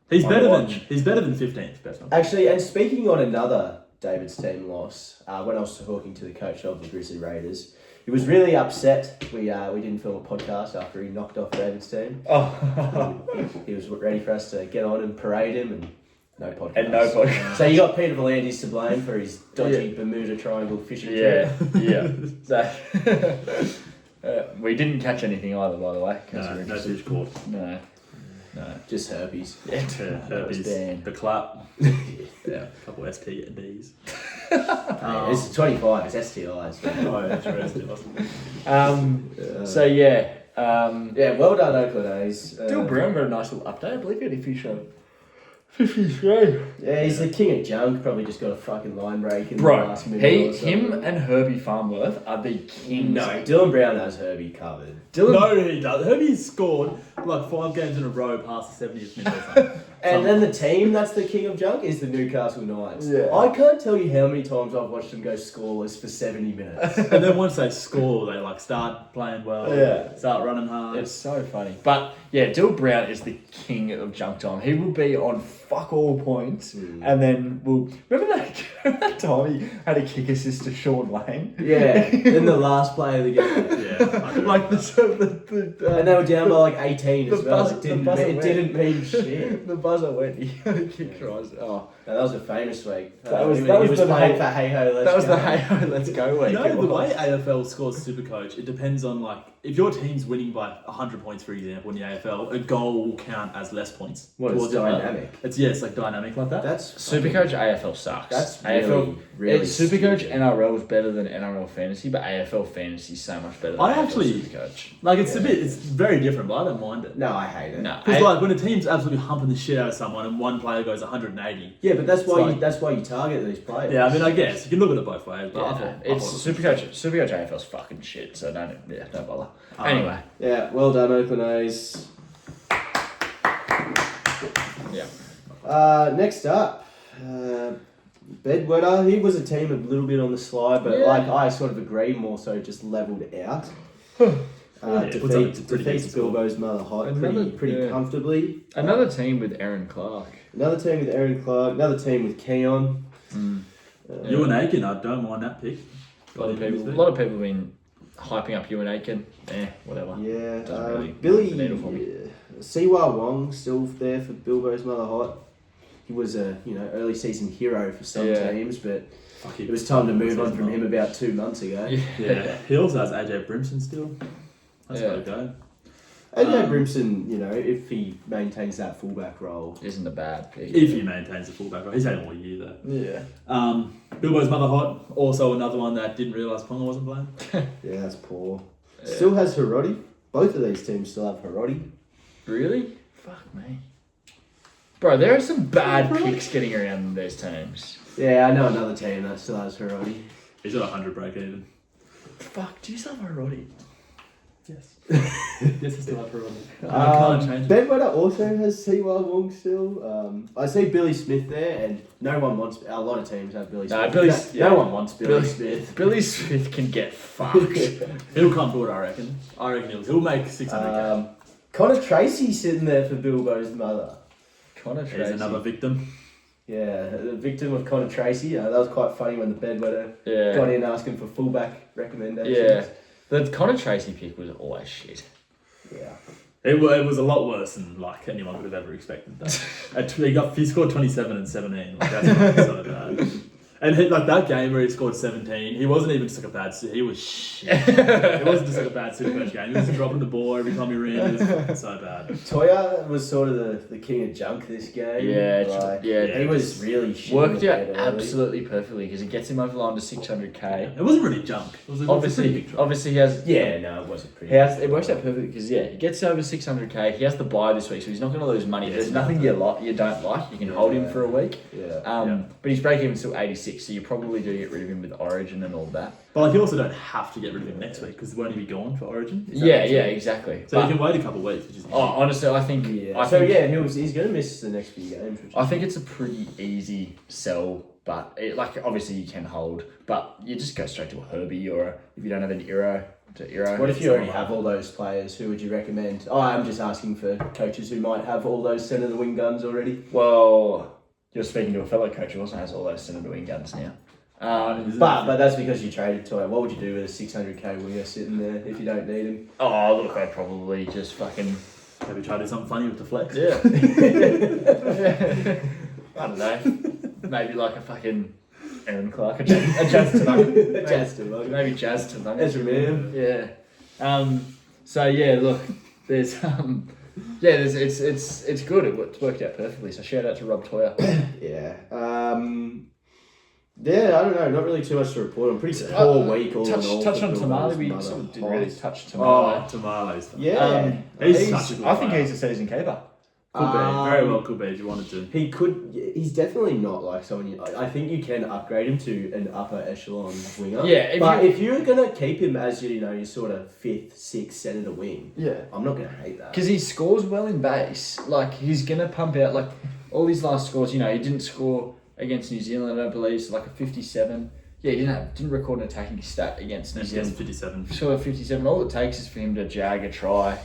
He's On better than watch. 15th best on. Actually, and speaking on another David's team loss, when I was talking to the coach of the Grizzly Raiders, he was really upset. We didn't film a podcast after he knocked off David's team. He was ready for us to get on and parade him, and no podcast. and no podcast. So you got Peter Volandis to blame for his dodgy Bermuda Triangle fishing trip. Yeah. So we didn't catch anything either, by the way. in case you're No interested. fish caught. No. Just herpes. Yeah. That was is banned. the clap. Yeah. A couple STDs. It's 25. It's STIs. Oh, yeah, true. ST wasn't. So yeah. Yeah, well done, Oakland A's. Dill Brown got a nice little update. I believe he had a fish on 53. Yeah, he's the king of junk. Probably just got a fucking line break in the Bro, last minute. or him something. and Herbie Farmworth are the kings. No, Dylan Brown has Herbie covered. Dylan. No, he does. Herbie scored like 5 games in a row past the 70th minute or something. And then the team that's the king of junk is the Newcastle Knights. Yeah. I can't tell you how many times I've watched them go scoreless for 70 minutes. And then once they score, they like start playing well. Yeah. Start running hard. It's so funny. But yeah, Dill Brown is the king of junk time. He will be on fuck all points. And then we'll. Remember that time he had a kick assist to Sean Lane? Yeah, in the last play of the game. yeah. Like And they were down by like 18 as The well. buzzer- It didn't, the buzzer it went. didn't mean shit. the buzzer went. He kicked tries. Oh, No, that was a famous week. That was- he that was was the playing hey- for Hey Ho Let's that was Go. the hey ho, let's go week. You know, It the was. way AFL scores Supercoach, it depends on like if your team's winning by 100 points, for example, in the AFL, a goal will count as less points. What, it's towards it. dynamic. It's like dynamic like that. That's Supercoach AFL sucks. That's AFL. really Supercoach stupid. NRL is better than NRL fantasy, but AFL fantasy is so much better than I AFL actually- Supercoach. Like it's it's very different, but I don't mind it. No, I hate it. No, Because like when a team's absolutely humping the shit out of someone and one player goes 180. Yeah, but that's why like- that's why you target these players. Yeah, I mean I guess you can look at it both ways. But I yeah, thought, no, it's Supercoach AFL's fucking shit. So don't bother. Anyway, Yeah, well done, Oakland A's. yeah. Next up, Bedwetter. He was a team a little bit on the slide, but Yeah. like I sort of agree, more so just levelled out. Yeah, it puts up a pretty Defeats decent score. Bilbo's Mother Hot Another- pretty yeah. comfortably. Another team with Aaron Clark. Another team with Aaron Clark. Another team with Keon. You and Aiken, I don't mind that pick. A lot of people have been hyping up Ewan Aiken. Whatever. Yeah, Doesn't really Billy move the needle for me. Siwa Wong still there for Bilbo's Mother Hot. He was a early season hero for some Yeah. teams, but Fuck it was time to move on from him about 2 months ago. Yeah, he also has AJ Brimson still. That's Yeah. gotta go. AJ Brimson, if he maintains that fullback role, Isn't a bad pick. If he maintains the fullback, he's had more year though. Yeah. Bilbo's Mother Hot, also another one that didn't realise Ponga wasn't playing. yeah, that's poor. Still has Hiroti. Both of these teams still have Hiroti. Really? Fuck me. Bro, there are some bad picks getting around in those teams. Yeah, I know another team that still has Hiroti. He's got 100 break even. Fuck, do you still have a Roddy? Yes. Yes, I still have her on. I can't change it. Bedwetter also has Siwa Wong still. I see Billy Smith there, and no one wants. A lot of teams have Billy No, Smith. No one wants Billy Billy Smith. Billy Smith can get fucked. He'll come to it, I reckon. I reckon he'll make 600k. Connor Tracy sitting there for Bilbo's Mother. Connor He's Tracy. another victim. Yeah, the victim of Connor Tracy. That was quite funny when the Bedwetter got in asking for fullback recommendations. Yeah. The Connor Tracy pick was always shit. Yeah. It was a lot worse than like anyone could have ever expected. Though. He scored 27 and 17. Like, that's not so bad. And like that game where he scored 17, he wasn't even just like a bad suit. He was shit. It wasn't just like a bad Supercoach game. He was just dropping the ball every time he ran. It was fucking so bad. Toya was sort of the king of junk this game. Yeah, yeah. He was really shit. Worked out absolutely perfectly because it gets him over the line to 600k. It wasn't really junk. It was a pretty big drop. Obviously he has. Yeah, no, it wasn't pretty. It works out perfectly because he gets over 600k. He has the buy this week, so he's not going to lose money. There's nothing you don't like. You can hold him for a week. Yeah. But his break even's still 86, so you probably do get rid of him with Origin and all that. But like, you also don't have to get rid of him next week because won't he be gone for Origin? Yeah, exactly. So you can wait a couple of weeks, which is honestly, I think. Yeah. He's going to miss the next few games. I think it's a pretty easy sell, but obviously you can hold, but you just go straight to a Herbie or if you don't have an Eero to Eero. What if you already have all those players? Who would you recommend? Oh, I'm just asking for coaches who might have all those centre the wing guns already. Well, you're speaking to a fellow coach who also has all those centre the wing guns now. But that's because you traded to it. What would you do with a 600k winger sitting there if you don't need him? Oh, look, I'd probably just fucking... Maybe try to do something funny with the flex. Yeah. I don't know. Maybe like a fucking Aaron Clark, a Jazz Tanaka. Maybe Jazz Tanaka. Ezra Man. Yeah. So yeah, look, there's it's good. It's worked out perfectly. So shout out to Rob Toya. Yeah. Yeah, I don't know. Not really too much to report on. Pretty poor week all in all. Touch on Tamale. We sort of didn't really touch Tamale. Oh, Tamale. Yeah. He's such a good I think player. he's a season keeper. Could be. Very well could be if you wanted to. He could. He's definitely not like someone. I think you can upgrade him to an upper echelon winger. Yeah, if you're gonna keep him as your sort of 5th, 6th centre wing, I'm not gonna hate that. Because he scores well in base. Like he's gonna pump out like all his last scores. He didn't score against New Zealand, I believe, so like a 57. Yeah, he didn't record an attacking stat against New Zealand. 57. Sure, 57. All it takes is for him to jag a try,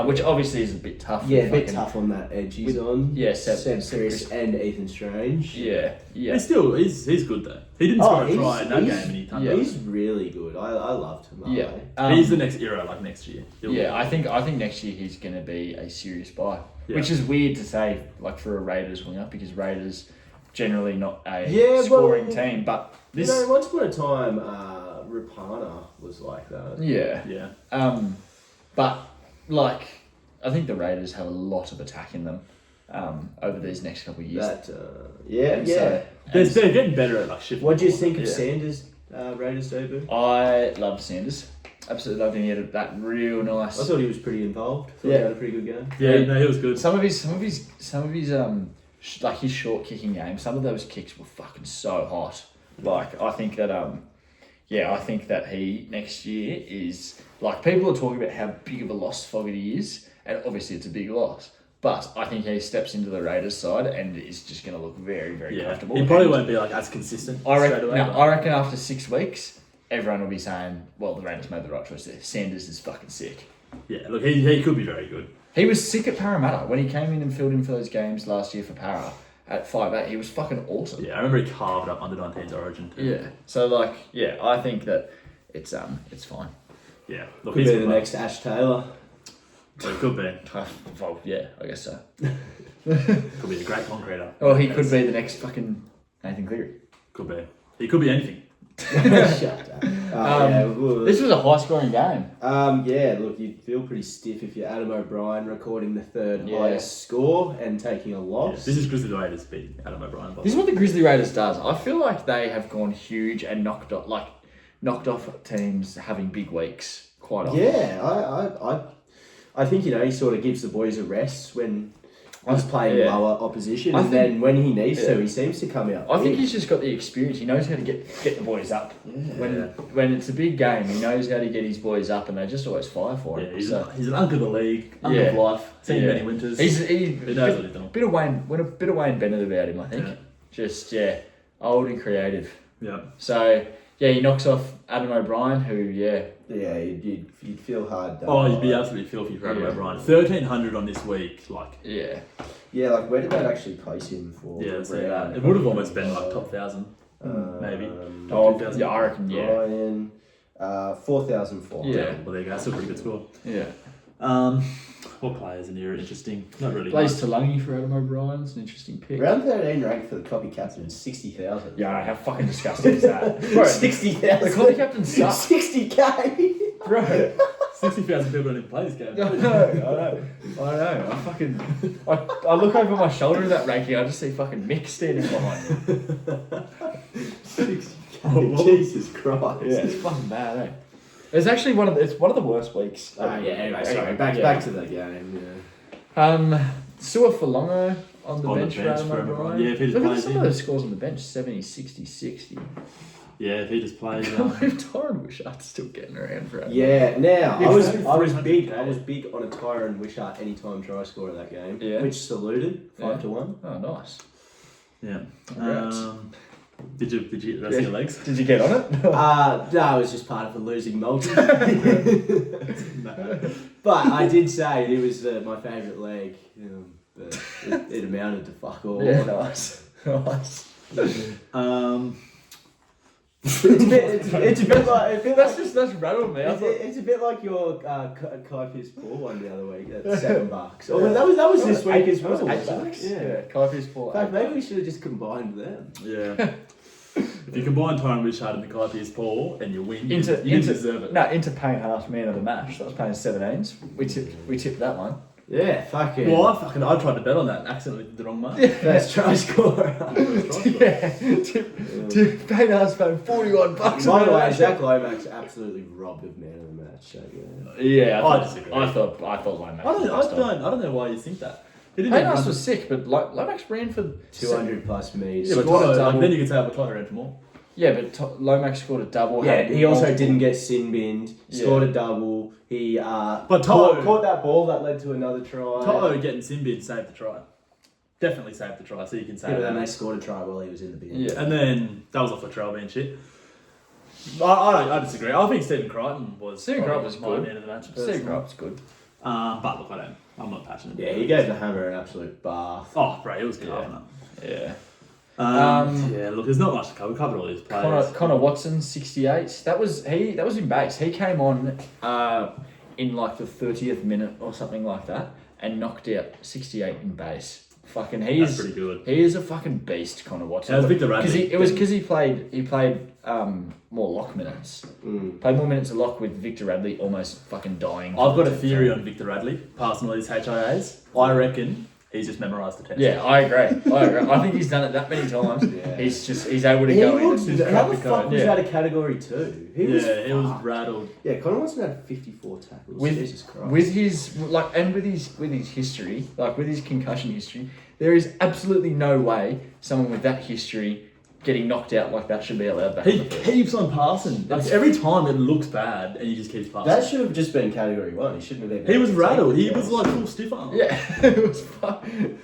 which obviously is a bit tough. Yeah, a bit tough on that edge he's on. Yeah, Seb Chris and Ethan Strange. Yeah. He's good though. He didn't score a try in that game and he turned Yeah, he's really good. I loved him. Yeah. He's the next era, like next year. I think next year he's going to be a serious buy, which is weird to say, like for a Raiders winger, because Raiders generally not a scoring team, but this... once upon a time, Rapana was like that. Yeah. But, like, I think the Raiders have a lot of attack in them over these next couple of years. They're getting better at, like, shifting. What do you think of Sanders' Raiders debut? I loved Sanders. Absolutely loved him. He had that real nice... I thought he was pretty involved. He had a pretty good game. Yeah, no, he was good. Some of his like his short kicking game, some of those kicks were fucking so hot. Like I think that he next year is like, people are talking about how big of a loss Fogarty is, and obviously it's a big loss. But I think he steps into the Raiders side and is just going to look very, very comfortable. He probably won't be like as consistent. I straight away. reckon after 6 weeks, everyone will be saying, "Well, the Raiders made the right choice there. Sanders is fucking sick." Yeah, look, he could be very good. He was sick at Parramatta when he came in and filled in for those games last year for Para at 5'8". He was fucking awesome. Yeah, I remember he carved up under 19's Origin too. Yeah. So I think that it's fine. Yeah, look, Could he's be the next Ash Taylor. So he could be. Well, yeah, I guess so. Could be a great concreter. Or he could be the next fucking Nathan Cleary. Could be. He could be anything. Shut up. This was a high scoring game. Look, you'd feel pretty stiff if you're Adam O'Brien recording the 3rd highest score and taking a loss. This is Grizzly Raiders beating Adam O'Brien. This is what the Grizzly Raiders does. I feel like they have gone huge and knocked off teams having big weeks quite often. Yeah, I think he sort of gives the boys a rest when he's playing lower opposition, and then when he needs to, he seems to come out. I think he's just got the experience. He knows how to get the boys up. Yeah. When it's a big game, he knows how to get his boys up, and they just always fire for him. He's an unk of the league, unk of life. Seen many winters. He knows what he's doing. A bit of Wayne Bennett about him, I think. Yeah. Just old and creative. Yeah. So he knocks off Adam O'Brien, who you'd feel hard. You'd be absolutely filthy for Adam O'Brien. 1,300 on this week, like. Yeah, like where did that actually place him for? Yeah, so it would have almost been like top 1,000, maybe. Top 2,000. I reckon. Brian, 4,400. Yeah. Well, there you go. That's still a pretty good score. Yeah. What players in here are interesting? Not really. Blaze much. Talangi for Adam O'Brien's an interesting pick. Round 13 ranked for the copy captain 60,000. Yeah, how fucking disgusting is that? Bro, 60,000. the copy captain sucks. 60k. Bro. 60,000 people don't even play this game. I know. I look over my shoulder in that ranking, I just see fucking Mick standing behind me. 60k. Jesus Christ. Yeah, it's fucking bad, eh? It's actually one of the worst weeks. Yeah, anyway, sorry. Yeah. Back to the game. Yeah. Sua Falongo on the On the bench for bench Adam for everyone. O'Brien. Yeah, if he just Look at plays some in. of those scores on the bench, 70, 60, 60. Yeah, if he just plays. I can't believe Tyron Wishart's still getting around for Adam. Yeah, now Yeah, I was 300K. big on a Tyron Wishart anytime try scorer that game. Yeah. Which saluted 5-1. Oh, nice. Yeah. Congrats. Did you get the rest of your legs? Did you get on it? No, it was just part of the losing multi. But I did say it was my favourite leg. But it amounted to fuck all. Yeah, nice. Nice. It's a bit like That's rattled me. I thought, it's a bit like your Kai Piss Paul one the other week at $7. Oh, that was this week as well. yeah. Kai Pierce Paul. In fact, maybe we should have just combined them. Yeah. If you combine Tyron Wishart and the Kai Pierce Paul and you win, you Into deserve it. No, into paying half man of the match. That was paying 17s. We tipped that one. Yeah, fucking. Well, I tried to bet on that and accidentally did the wrong mark. First try scorer. Yeah. Paying us about $41. By the way, Zach Lomax absolutely robbed of man of the match. So, yeah. Yeah, I disagree. I thought Lomax. I don't know why you think that. He didn't Payne even Haas run was sick, but Lomax ran for 200 plus meters. Yeah, but scored a Tyler, double. then you could say, well, Tyler ran for more. Yeah, but Lomax scored a double. Yeah, had he also multiple- didn't get sin binned. Yeah. Scored a double. He But caught that ball that led to another try. Toto getting sin bin saved the try. Definitely saved the try, so you can say Yeah, but then that. they scored a try while he was in the bin. Yeah. And then that was off the trail being shit. I disagree. I think Stephen Crichton was Stephen Crichton was my good. man of the match. Steve personally. Grubb's good. But look, I'm not passionate. Yeah, he gave the Hammer an absolute bath. Oh, bro, it was good. Yeah. Yeah, look, there's not much to cover. We covered all these players. Connor Watson, 68. That was in base. He came on in like the 30th minute or something like that and knocked out 68 in base. Fucking That's pretty good. He is a fucking beast, Connor Watson. Yeah, it was Victor Radley. Because he played more lock minutes. Played more minutes of lock with Victor Radley almost fucking dying. I've got a theory on Victor Radley, passing all these HIAs. I reckon he's just memorised the test. Yeah, I agree. I think he's done it that many times. Yeah. He's able to go in and just how crack the the fuck code. was Yeah. that a category 2? He was fucked. rattled. Yeah, Connor Watson had 54 tackles. Jesus Christ. With his with his history, like with his concussion history, there is absolutely no way someone with that history getting knocked out like that should be allowed back. He on the field. keeps on passing. Like, every time it looks bad and he just keeps passing. That should have just been category 1. He shouldn't have been. He was rattled. He was like full stiff arm. Yeah, it was fun.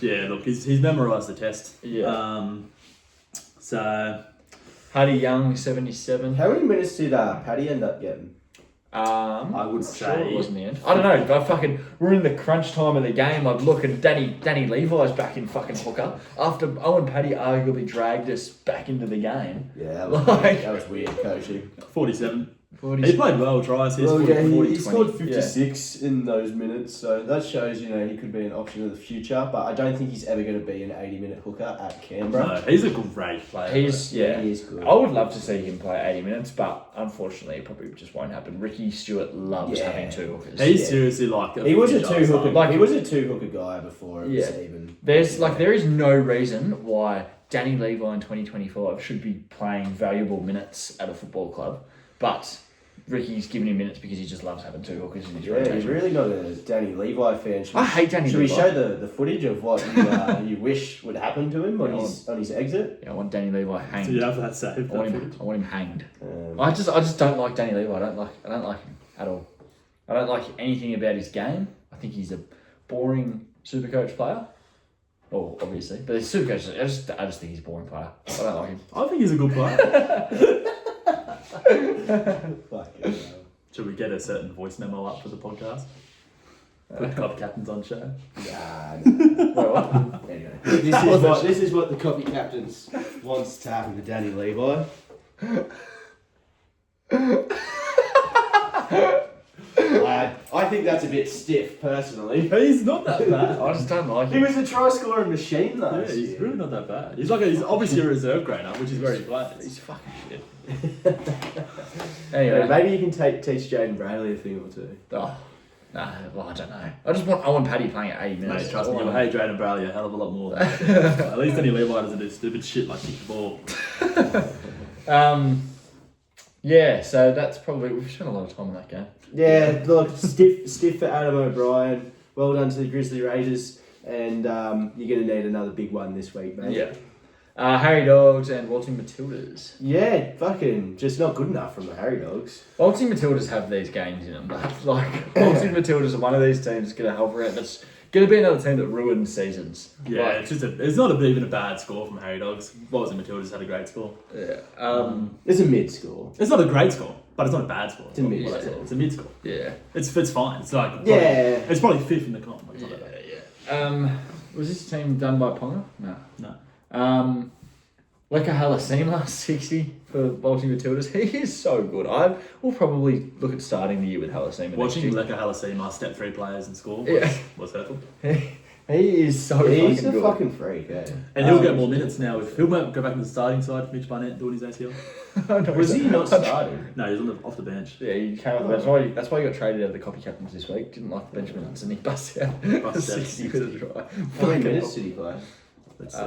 Yeah, look, he's memorised the test. Yeah. So Paddy Young, 77. How many minutes did Paddy end up getting? I would Sure say it wasn't the end. I don't know. But we're in the crunch time of the game. I'd look and Danny Levi's back in fucking hooker after Owen Paddy arguably dragged us back into the game. Yeah, that was, Like- that was weird coaching. 47. 40. He played well, tries. He's 40, 40, he 20. scored 56 in those minutes, so that shows, he could be an option in the future, but I don't think he's ever going to be an 80-minute hooker at Canberra. No, he's a great player. He He is good. I would love to see him play 80 minutes, but unfortunately, it probably just won't happen. Ricky Stewart loves Yeah. having two hookers. He's seriously like He was a franchise two-hooker. sign. He was a two-hooker guy before it was Yeah. even. There is no reason why Danny Levi in 2025 should be playing valuable minutes at a football club, but Ricky's giving him minutes because he just loves having two hookers in his Yeah, he's rotation. really not a Danny Levi fan. I hate Danny Should Levi. we show the footage of what you wish would happen to him Yeah, on his exit? Yeah, I want Danny Levi hanged. So you have that saved. I want him hanged. Um, I just don't like Danny Levi. I don't like him at all. I don't like anything about his game. I think he's a boring Supercoach player. Oh, obviously, but he's Supercoach. I just think he's a boring player. I don't like him. I think he's a good player. fucking hell. Should we get a certain voice memo up for the podcast? Put Cop Captains on show. Nah, Wait, what? anyway, this is what the copy captains wants to happen to Danny Levi. I think think that's a bit stiff, personally. He's not that bad. I just don't like He it. was a try scoring machine, though. Yeah, he's really not that bad. He's obviously a reserve grader, which is very flat. He's fucking shit. Yeah, Anyway, maybe you can teach Jaden Bradley a thing or two. oh, nah, well, I don't know. I want Paddy playing at 80 minutes. Mate, trust me, All I you'll know. hate Drayden Bradley a hell of a lot more than that. At least Danny Levi doesn't do stupid shit like kick the ball. Yeah, so that's probably we've spent a lot of time on that game. Yeah, look, stiff for Adam O'Brien. Well done to the Grizzly Raiders, and you're going to need another big one this week, mate. Yeah. Harry Dogs and Waltzing Matildas. Yeah, fucking just not good enough from the Harry Dogs. Waltzing Matildas have these games in them. But like Waltzing Matildas are one of these teams going to help around. That's going to be another team that ruins seasons. Yeah, Like, it's not even a bad score from Harry Dogs. What was it? Matilda's had a great score. yeah. It's a mid score. It's not a great score, but it's not a bad score. It's a mid What I said. score. It's a mid score. Yeah. It's fine. It's like Yeah. it's probably fifth in the comp. It's not that bad. Yeah. Was this team done by Ponga? No. No. Leka Halasima, 60 for Baltimore Matildas. He is so good. I will probably look at starting the year with Halasima. Watching next Leka Halasima step 3 players and score Yeah. was hurtful. year. He is so He's fucking a good. fucking freak, eh? And he'll get more minutes now. If he'll go back to the starting side for Mitch Barnett doing his ACL. Was he not starting? No, he's off the bench. Yeah, he came off. That's why he got traded out of the copy captains this week. Didn't like the bench minutes and he busted out. Busted out 60 with a try. How many minutes did he play? Let's see.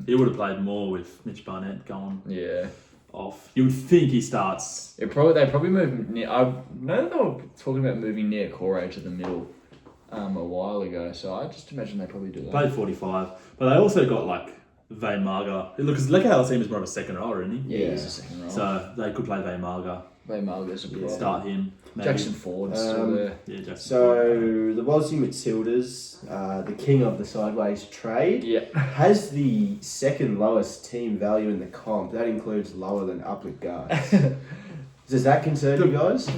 He would have played more with Mitch Barnett going Yeah. off. You would think he starts. They probably moved near. I know they were talking about moving near Corey to the middle a while ago, so I just imagine they probably do that. Played 45. But they also got like Vane Marga. Look, because Leka Halasima is more of a second rower, isn't he? Yeah, he's a second row. So they could play Vane Marga. They Marga's a pro. Start him. Maybe. Jackson Ford's still there. Yeah, Jackson. So the Waltzing Matildas, the king of the sideways trade, Yeah. has the second lowest team value in the comp. That includes lower than Upland Guards. Does that concern you guys?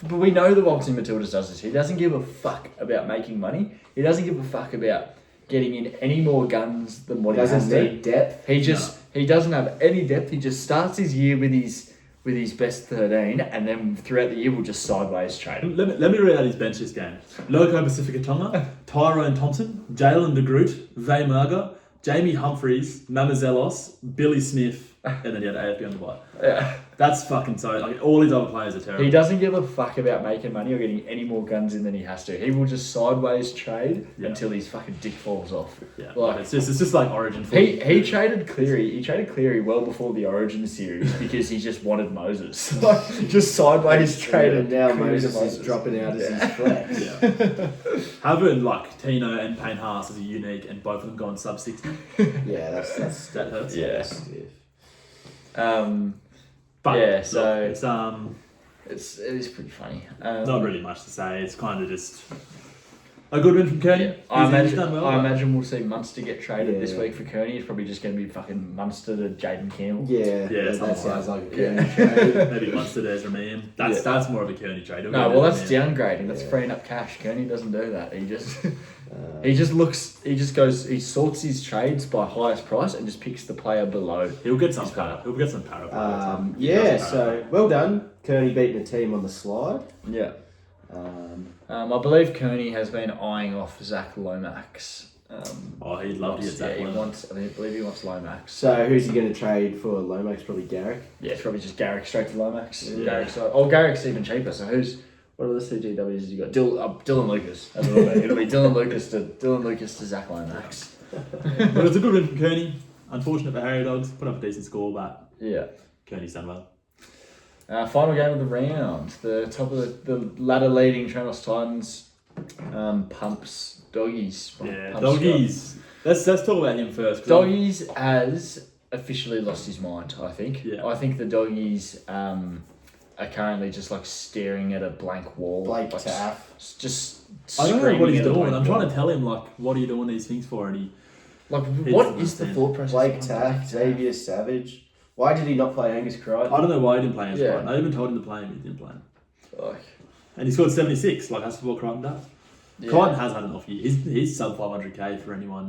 But we know the Waltzing Matildas does this. He doesn't give a fuck about making money. He doesn't give a fuck about getting in any more guns than what he has Doesn't to. need depth. He doesn't have any depth. He just starts his year with his best 13, and then throughout the year we'll just sideways trade him. Let me read out his bench this game. Loco Pacifica Tonga, Tyrone Thompson, Jalen DeGroot, Vay Marga, Jamie Humphreys, Mamazelos, Billy Smith, and then he had AFB on the bye. Yeah. That's fucking so. Like all his other players are terrible. He doesn't give a fuck about making money or getting any more guns in than he has to. He will just sideways trade Yeah. until his fucking dick falls off. Yeah, Like, it's just like Origin. He traded Cleary. He traded Cleary well before the Origin series because he just wanted Moses. Like, just sideways traded. And now Cleary to Moses is dropping out as his flex. Yeah. Having like Tino and Payne Haas as a unique and both of them going sub 60. Yeah, that's That hurts. Yeah. stiff. But Yeah, look, so- it's It is pretty funny. not really much to say. It's kind of just a good win from Kearney. Yeah, I He's done well. imagine we'll see Munster get traded this Yeah. week for Kearney. It's probably just going to be fucking Munster to Jaden Campbell. Yeah, Yeah, that something sounds like a Yeah. good trade. Maybe Munster there's Rameem. That's more of a Kearney trade. No, well that's down. downgrading. That's Yeah. freeing up cash. Kearney doesn't do that. He just sorts his trades by highest price and just picks the player below. He'll get some para. He'll get some para. Yeah, so well done. Kearney beating a team on the slide. Yeah. Um, I believe Kearney has been eyeing off Zach Lomax. He'd love to get Zach he Lomax. wants. I believe he wants Lomax. so who's he going to trade for Lomax? Probably Garrick. Yeah, it's probably just Garrick straight to Lomax. Yeah. Garrick's even cheaper. So what are the two GWs has he got? Dylan Lucas. That's what it'll be Dylan Lucas to Zach Lomax. But it's a good win from Kearney. Unfortunate for Harry Dogs. Put up a decent score, but Yeah. Kearney's done well. Final game of the round. The top of the ladder leading Tranos Titans. Pumps Doggies. Yeah, Pumps Doggies. Let's talk about him first. 'cause Doggies has officially lost his mind, I think. Yeah. I think the Doggies are currently just like staring at a blank wall. Blake like, Taff. Just I don't know screaming what he's at a doing. blank I'm trying wall. to tell him, like, what are you doing these things for? And he Like, He what doesn't is the understand. thought process? Blake behind Taff, Taff? Xavier Savage. Why did he not play Angus Crichton? I don't know why he didn't play against Yeah. Crichton. I even told him to play him, he didn't play him. Like, And he scored 76, like that's what Crichton does. yeah. Crichton has had an off year. He's sub 500k for anyone,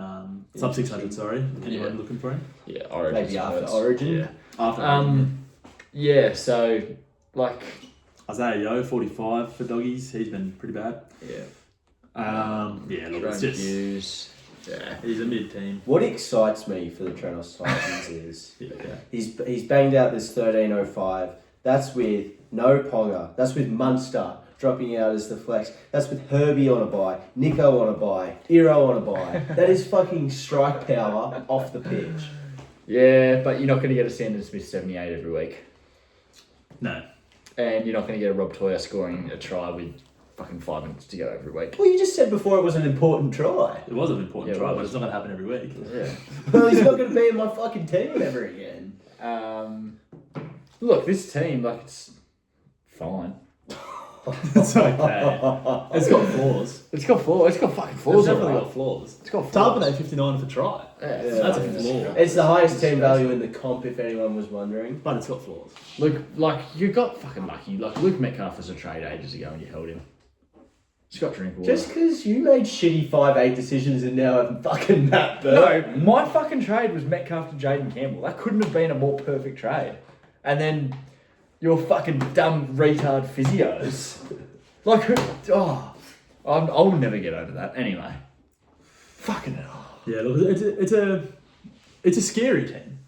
sub 600, sorry. Anyone Yeah. looking for him? Yeah, Origin. Maybe after Origin. Yeah. After Yeah, so, like, Isaiah Yo, 45 for doggies. He's been pretty bad. Yeah. Yeah, look, it's Jerome just Hughes. Yeah. he's a mid team. What excites me for the Toronto Titans is Yeah. he's banged out this 13.05. That's with no Ponga. That's with Munster dropping out as the flex. That's with Herbie on a bye, Nico on a bye, Iro on a bye. That is fucking strike power off the pitch. Yeah, but you're not going to get a Sandon Smith 78 every week. No. And you're not going to get a Rob Toyer scoring a try with fucking 5 minutes to go every week. Well, you just said before it was an important try. It was an important Yeah, try, it but was. it's not going to happen every week. Yeah. Well, he's not going to be in my fucking team ever again. Look, this team, like, it's fine. It's okay. It's got flaws. It's got flaws. It's got fucking It's flaws. definitely alright. got flaws. It's got flaws. Tarpane 59 for try. Yeah, That's a flaw. It's the highest team value in the comp, if anyone was wondering. But it's got flaws. Look, like, you got fucking lucky. Like, Luke Metcalf was a trade ages ago and you held him. Scott Drinkwater. Just because you made shitty 5-8 decisions and now have fucking Matt Burke. No, my fucking trade was Metcalf to Jaden Campbell. That couldn't have been a more perfect trade. And then your fucking dumb retard physios. Like, I'll never get over that. Anyway. Fucking hell. Yeah, look, it's a scary team.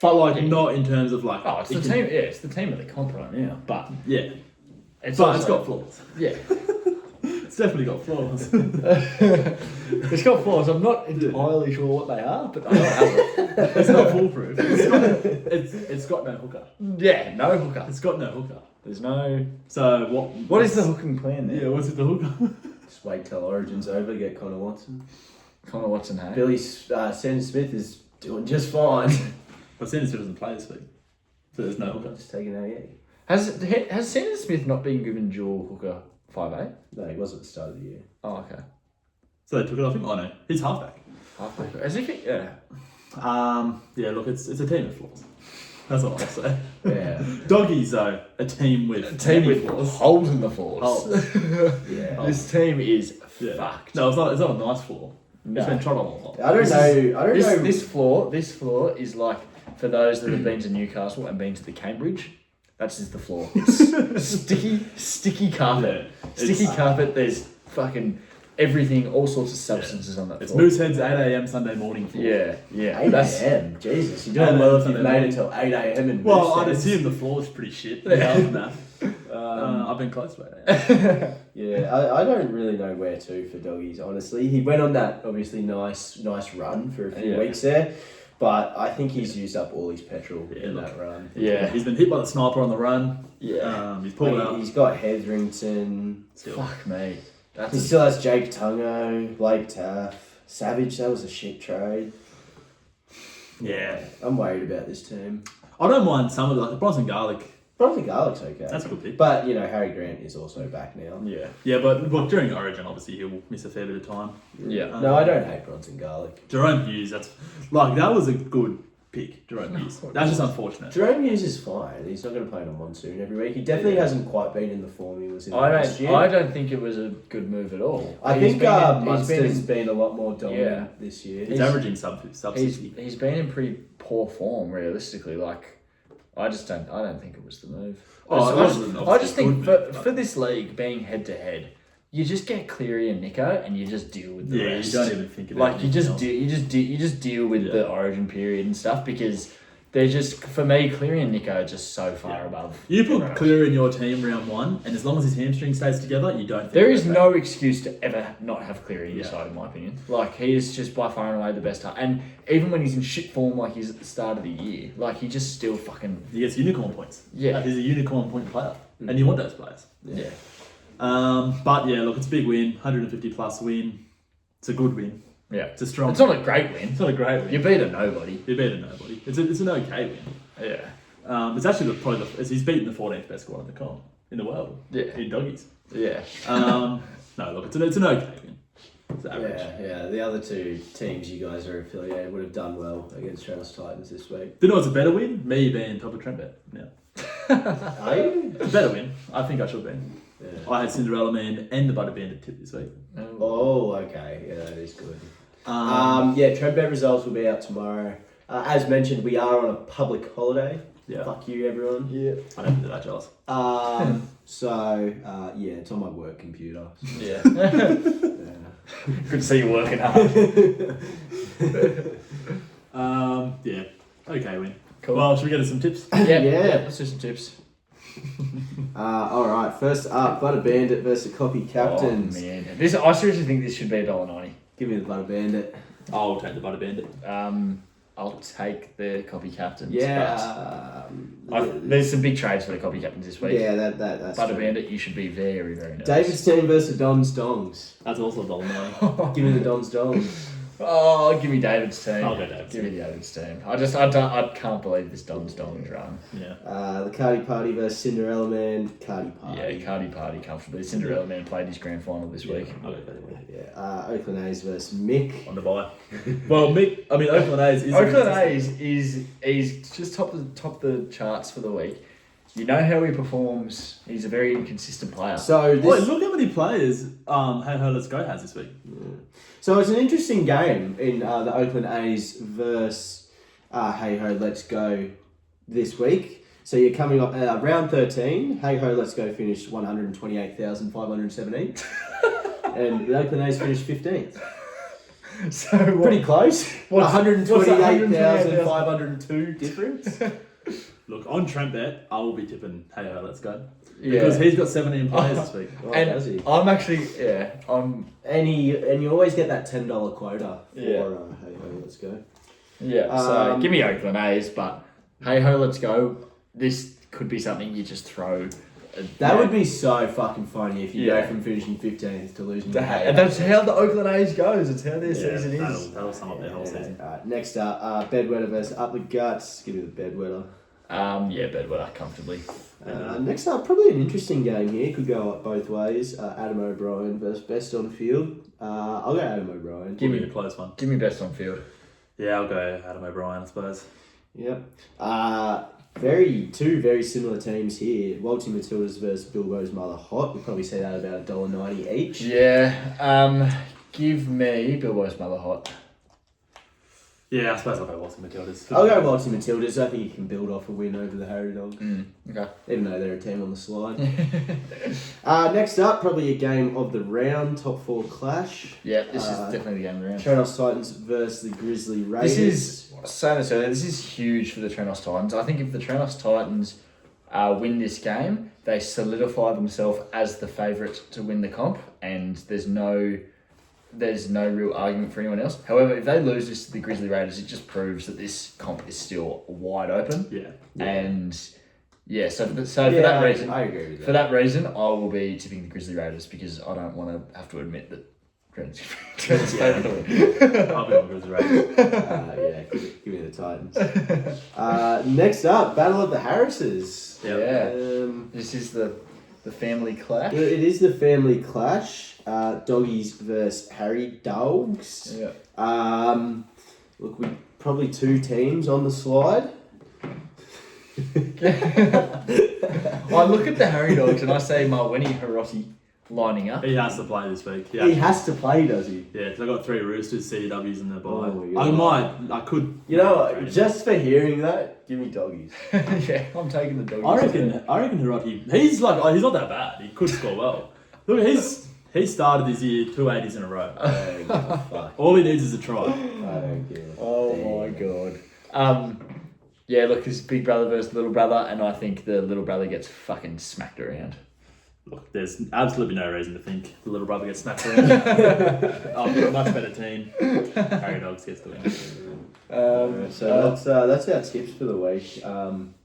But, like, not in terms of, like... Oh, it's the team. Yeah, it's the team of the comp right now. But Yeah. it's But it's also- got flaws. Yeah. It's definitely got flaws. It's got flaws. I'm not entirely sure what they are, but I don't have it. It's not foolproof. It's got no hooker. Yeah, no hooker. It's got no hooker. There's no. So What is the hooking plan there? Yeah, what's it the hooker? Just wait till Origin's over, get Connor Watson. Connor Watson, hey? Billy Sandon Smith is doing just fine. But Sanders doesn't play this week. So there's no hooker. Just taking out, yeah. Has Sandon Smith not been given dual hooker 5'8"? No, he was at the start of the year. Oh, okay. So they took it off him? Oh no. He's halfback. Halfway. As if it, yeah. Yeah, look, it's a team of flaws. That's what I'll say. Yeah. Doggies, though, a team with Team many with flaws. holes in the floors. Holes. Yeah. This team is Yeah. fucked. No, it's not a nice flaw. No. It's been trod on a lot. I don't know. This floor is like for those that have been to Newcastle and been to the Cambridge. That's just the floor. Sticky carpet. Sticky carpet. There's fucking everything, all sorts of substances on that It's floor. Moosehead's 8 a.m. Sunday morning floor. Yeah. 8 That's a.m. Jesus, you're 8 doing well if a.m. you've made it till 8 a.m. in Well, I'd Mooseheads. assume the floor's pretty shit. Yeah. Other than that. I've been close to it. Yeah, I don't really know where to for doggies, honestly. He went on that obviously nice run for a few weeks there, but I think he's used up all his petrol in look. that run. yeah. He's been hit by the sniper on the run. He's pulled out. He's got Hetherington. Fuck me. He That's still has Jake Tungo, Blake Taff, Savage. That was a shit trade. Yeah. I'm worried about this team. I don't mind some of the, like, Bronson Garlic. Bronson Garlick's okay. That's a good pick. But, you know, Harry Grant is also back now. yeah. Yeah, but look, during Origin, obviously, he'll miss a fair bit of time. Yeah. No, I don't hate Bronson Garlick. Jerome Hughes, that was a good pick, Jerome Hughes. That's just unfortunate. Jerome Hughes is fine. He's not going to play on Monsoon every week. He definitely hasn't quite been in the form he was in last year. I don't think it was a good move at all. I He's think been- Munster's been a lot more dominant this year. He's averaging sub 60. He's been in pretty poor form, realistically. Like, I don't think it was the move. Oh, it wasn't I just obviously think good, for this league being head to head, you just get Cleary and Nico, and you just deal with the Yeah, rest. you don't even think about like it. you just deal with the Origin period and stuff because they're just, for me, Cleary and Nico are just so far above. You put everyone else. Cleary in your team round one, and as long as his hamstring stays together, you don't think There is about no excuse to ever not have Cleary in your Yeah. side, in my opinion. Like, he is just by far and away the best. And even when he's in shit form, like he's at the start of the year, like he just still fucking that. He gets unicorn points. Yeah. Like, he's a unicorn point player, and you want those players. yeah. But yeah, look, it's a big win, 150 plus win. It's a good win. Yeah. It's a strong. It's not a great win. It's not a great win. You beat a nobody. You're better than nobody. It's an okay win. Yeah. It's actually he's beaten the 14th best squad in the comp in the world. Yeah. In doggies. Yeah. No, look, it's an okay win. It's average. Yeah. The other two teams you guys are affiliated would have done well against Travis Titans this week. Do you know what's a better win? Me being top of Trent Bet. Yeah. Are you? It's a better win. I think I should be. Yeah. I had Cinderella Man and the Butter Bandit tip this week. Oh, okay. Yeah, that is good. Yeah, Trent Bet results will be out tomorrow. As mentioned, we are on a public holiday. Yeah. Fuck you, everyone. Yeah. I don't do that, Giles. So, yeah, it's on my work computer. Yeah. Yeah. Good to see you working hard. Yeah. Okay, win. Cool. Well, should we get into some tips? Yeah. Let's do some tips. All right, first up, Butter Bandit versus Copy Captains. Oh, man. I seriously think this should be $1.90. Give me the Butter Bandit. I'll take the Butter Bandit. I'll take the Copy Captains. Yeah. There's some big trades for the Copy Captains this week. Yeah, that's Butter true. Bandit, you should be very, very nervous. David's team versus Don's Dongs. That's also $1.90. Give me the Don's Dongs. Oh, give me David's team. I'll go David's Give me team. David's team. I can't believe this Don's run. Yeah. The Cardi Party versus Cinderella Man. Cardi Party. Yeah, Cardi Party comfortably. Cinderella Man played his grand final this week. I'll go David. Yeah. Oakland A's versus Mick. On the bye. Well, Mick, I mean, Oakland A's is... Oakland A's is just top the charts for the week. You know how he performs. He's a very inconsistent player. So this, Wait, look how many players Hey Ho Let's Go has this week. So it's an interesting game in the Oakland A's versus Hey Ho Let's Go this week. So you're coming up round 13. Hey Ho Let's Go finished 128,517, and the Oakland A's finished 15th. So Pretty close. what's that, 128,502 difference. Look, on Trent Bet, I will be tipping Hey Ho Let's Go. Yeah. Because he's got 17 players this week. Oh, And does he? I'm actually And you always get that $10 quota for Yeah. Hey Ho Let's Go. So give me Oakland A's, but hey ho, let's go. This could be something you just throw. That would be so fucking funny if you Yeah. go from finishing 15th to losing to Hey And Ho. that's how the Oakland A's goes. It's how their season is. That'll sum up their whole season. Alright, next up, Bedwetter versus Up the Guts. Give me the Bedwetter. Bedwetter comfortably. Next up, probably an interesting game here. Could go up both ways. Adam O'Brien versus Best on Field. I'll go Adam O'Brien. Give me a close one. Give me best on field. Yeah, I'll go Adam O'Brien, I suppose. Yep. Two very similar teams here. Walty Matildas versus Bilbo's Mother Hot. We probably see that about $1.90 each. Yeah. Give me Bilbo's Mother Hot. Yeah, I suppose I'll go Walton Matildas. I'll go Walty Matildas. I think you can build off a win over the Harry Dogs. Okay. Even though they're a team on the slide. Next up, probably a game of the round, top four clash. Yeah, this is definitely the game of the round. Trenos Titans versus the Grizzly Raiders. This is, saying this earlier, this is huge for the Trenos Titans. I think if the Trenos Titans win this game, they solidify themselves as the favourite to win the comp, and there's no real argument for anyone else. However, if they lose this to the Grizzly Raiders, it just proves that this comp is still wide open. Yeah. And yeah, so for that reason, I agree with that. for that reason, I will be tipping the Grizzly Raiders because I don't want to have to admit that Trent's favourite to win. I'll be on Grizzly Raiders. Yeah, give me the Titans. Next up, Battle of the Harrises. Yeah. This is the family clash. It is the family clash. Doggies versus Harry Dogs. Yeah. Look, we probably two teams on the slide. I look at the Harry Dogs and I say Marweni Hiroti lining up. He has to play this week. He has to play, does he? Yeah, because I got 3 Roosters, CWs in their bye. Oh my God. I could. You know what? Just for hearing that, give me Doggies. Yeah, I'm taking the Doggies. I reckon Hiroti. He's not that bad. He could score well. Look, he started this year 280s in a row. Fuck. All he needs is a try. I don't care. Oh my God. Yeah, look, it's big brother versus little brother, and I think the little brother gets fucking smacked around. Look, there's absolutely no reason to think the little brother gets smacked around. I've got a much better team. Harry Dogs gets the win. So that's our tips for the week.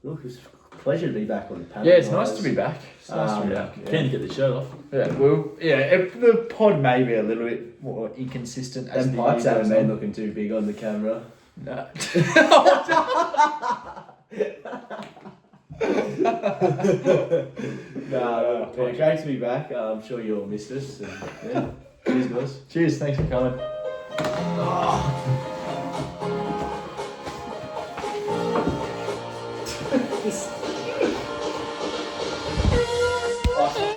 Look, it's a pleasure to be back on the panel. Yeah, it's guys. nice to be back. It's nice to be back. Keen to get this shirt off. Yeah, well, the pod may be a little bit more inconsistent as Them the pipes year haven't goes been on. looking too big on the camera. No. No, yeah, great to be back. I'm sure you all missed us. And, yeah, cheers, guys. Cheers, thanks for coming. Oh.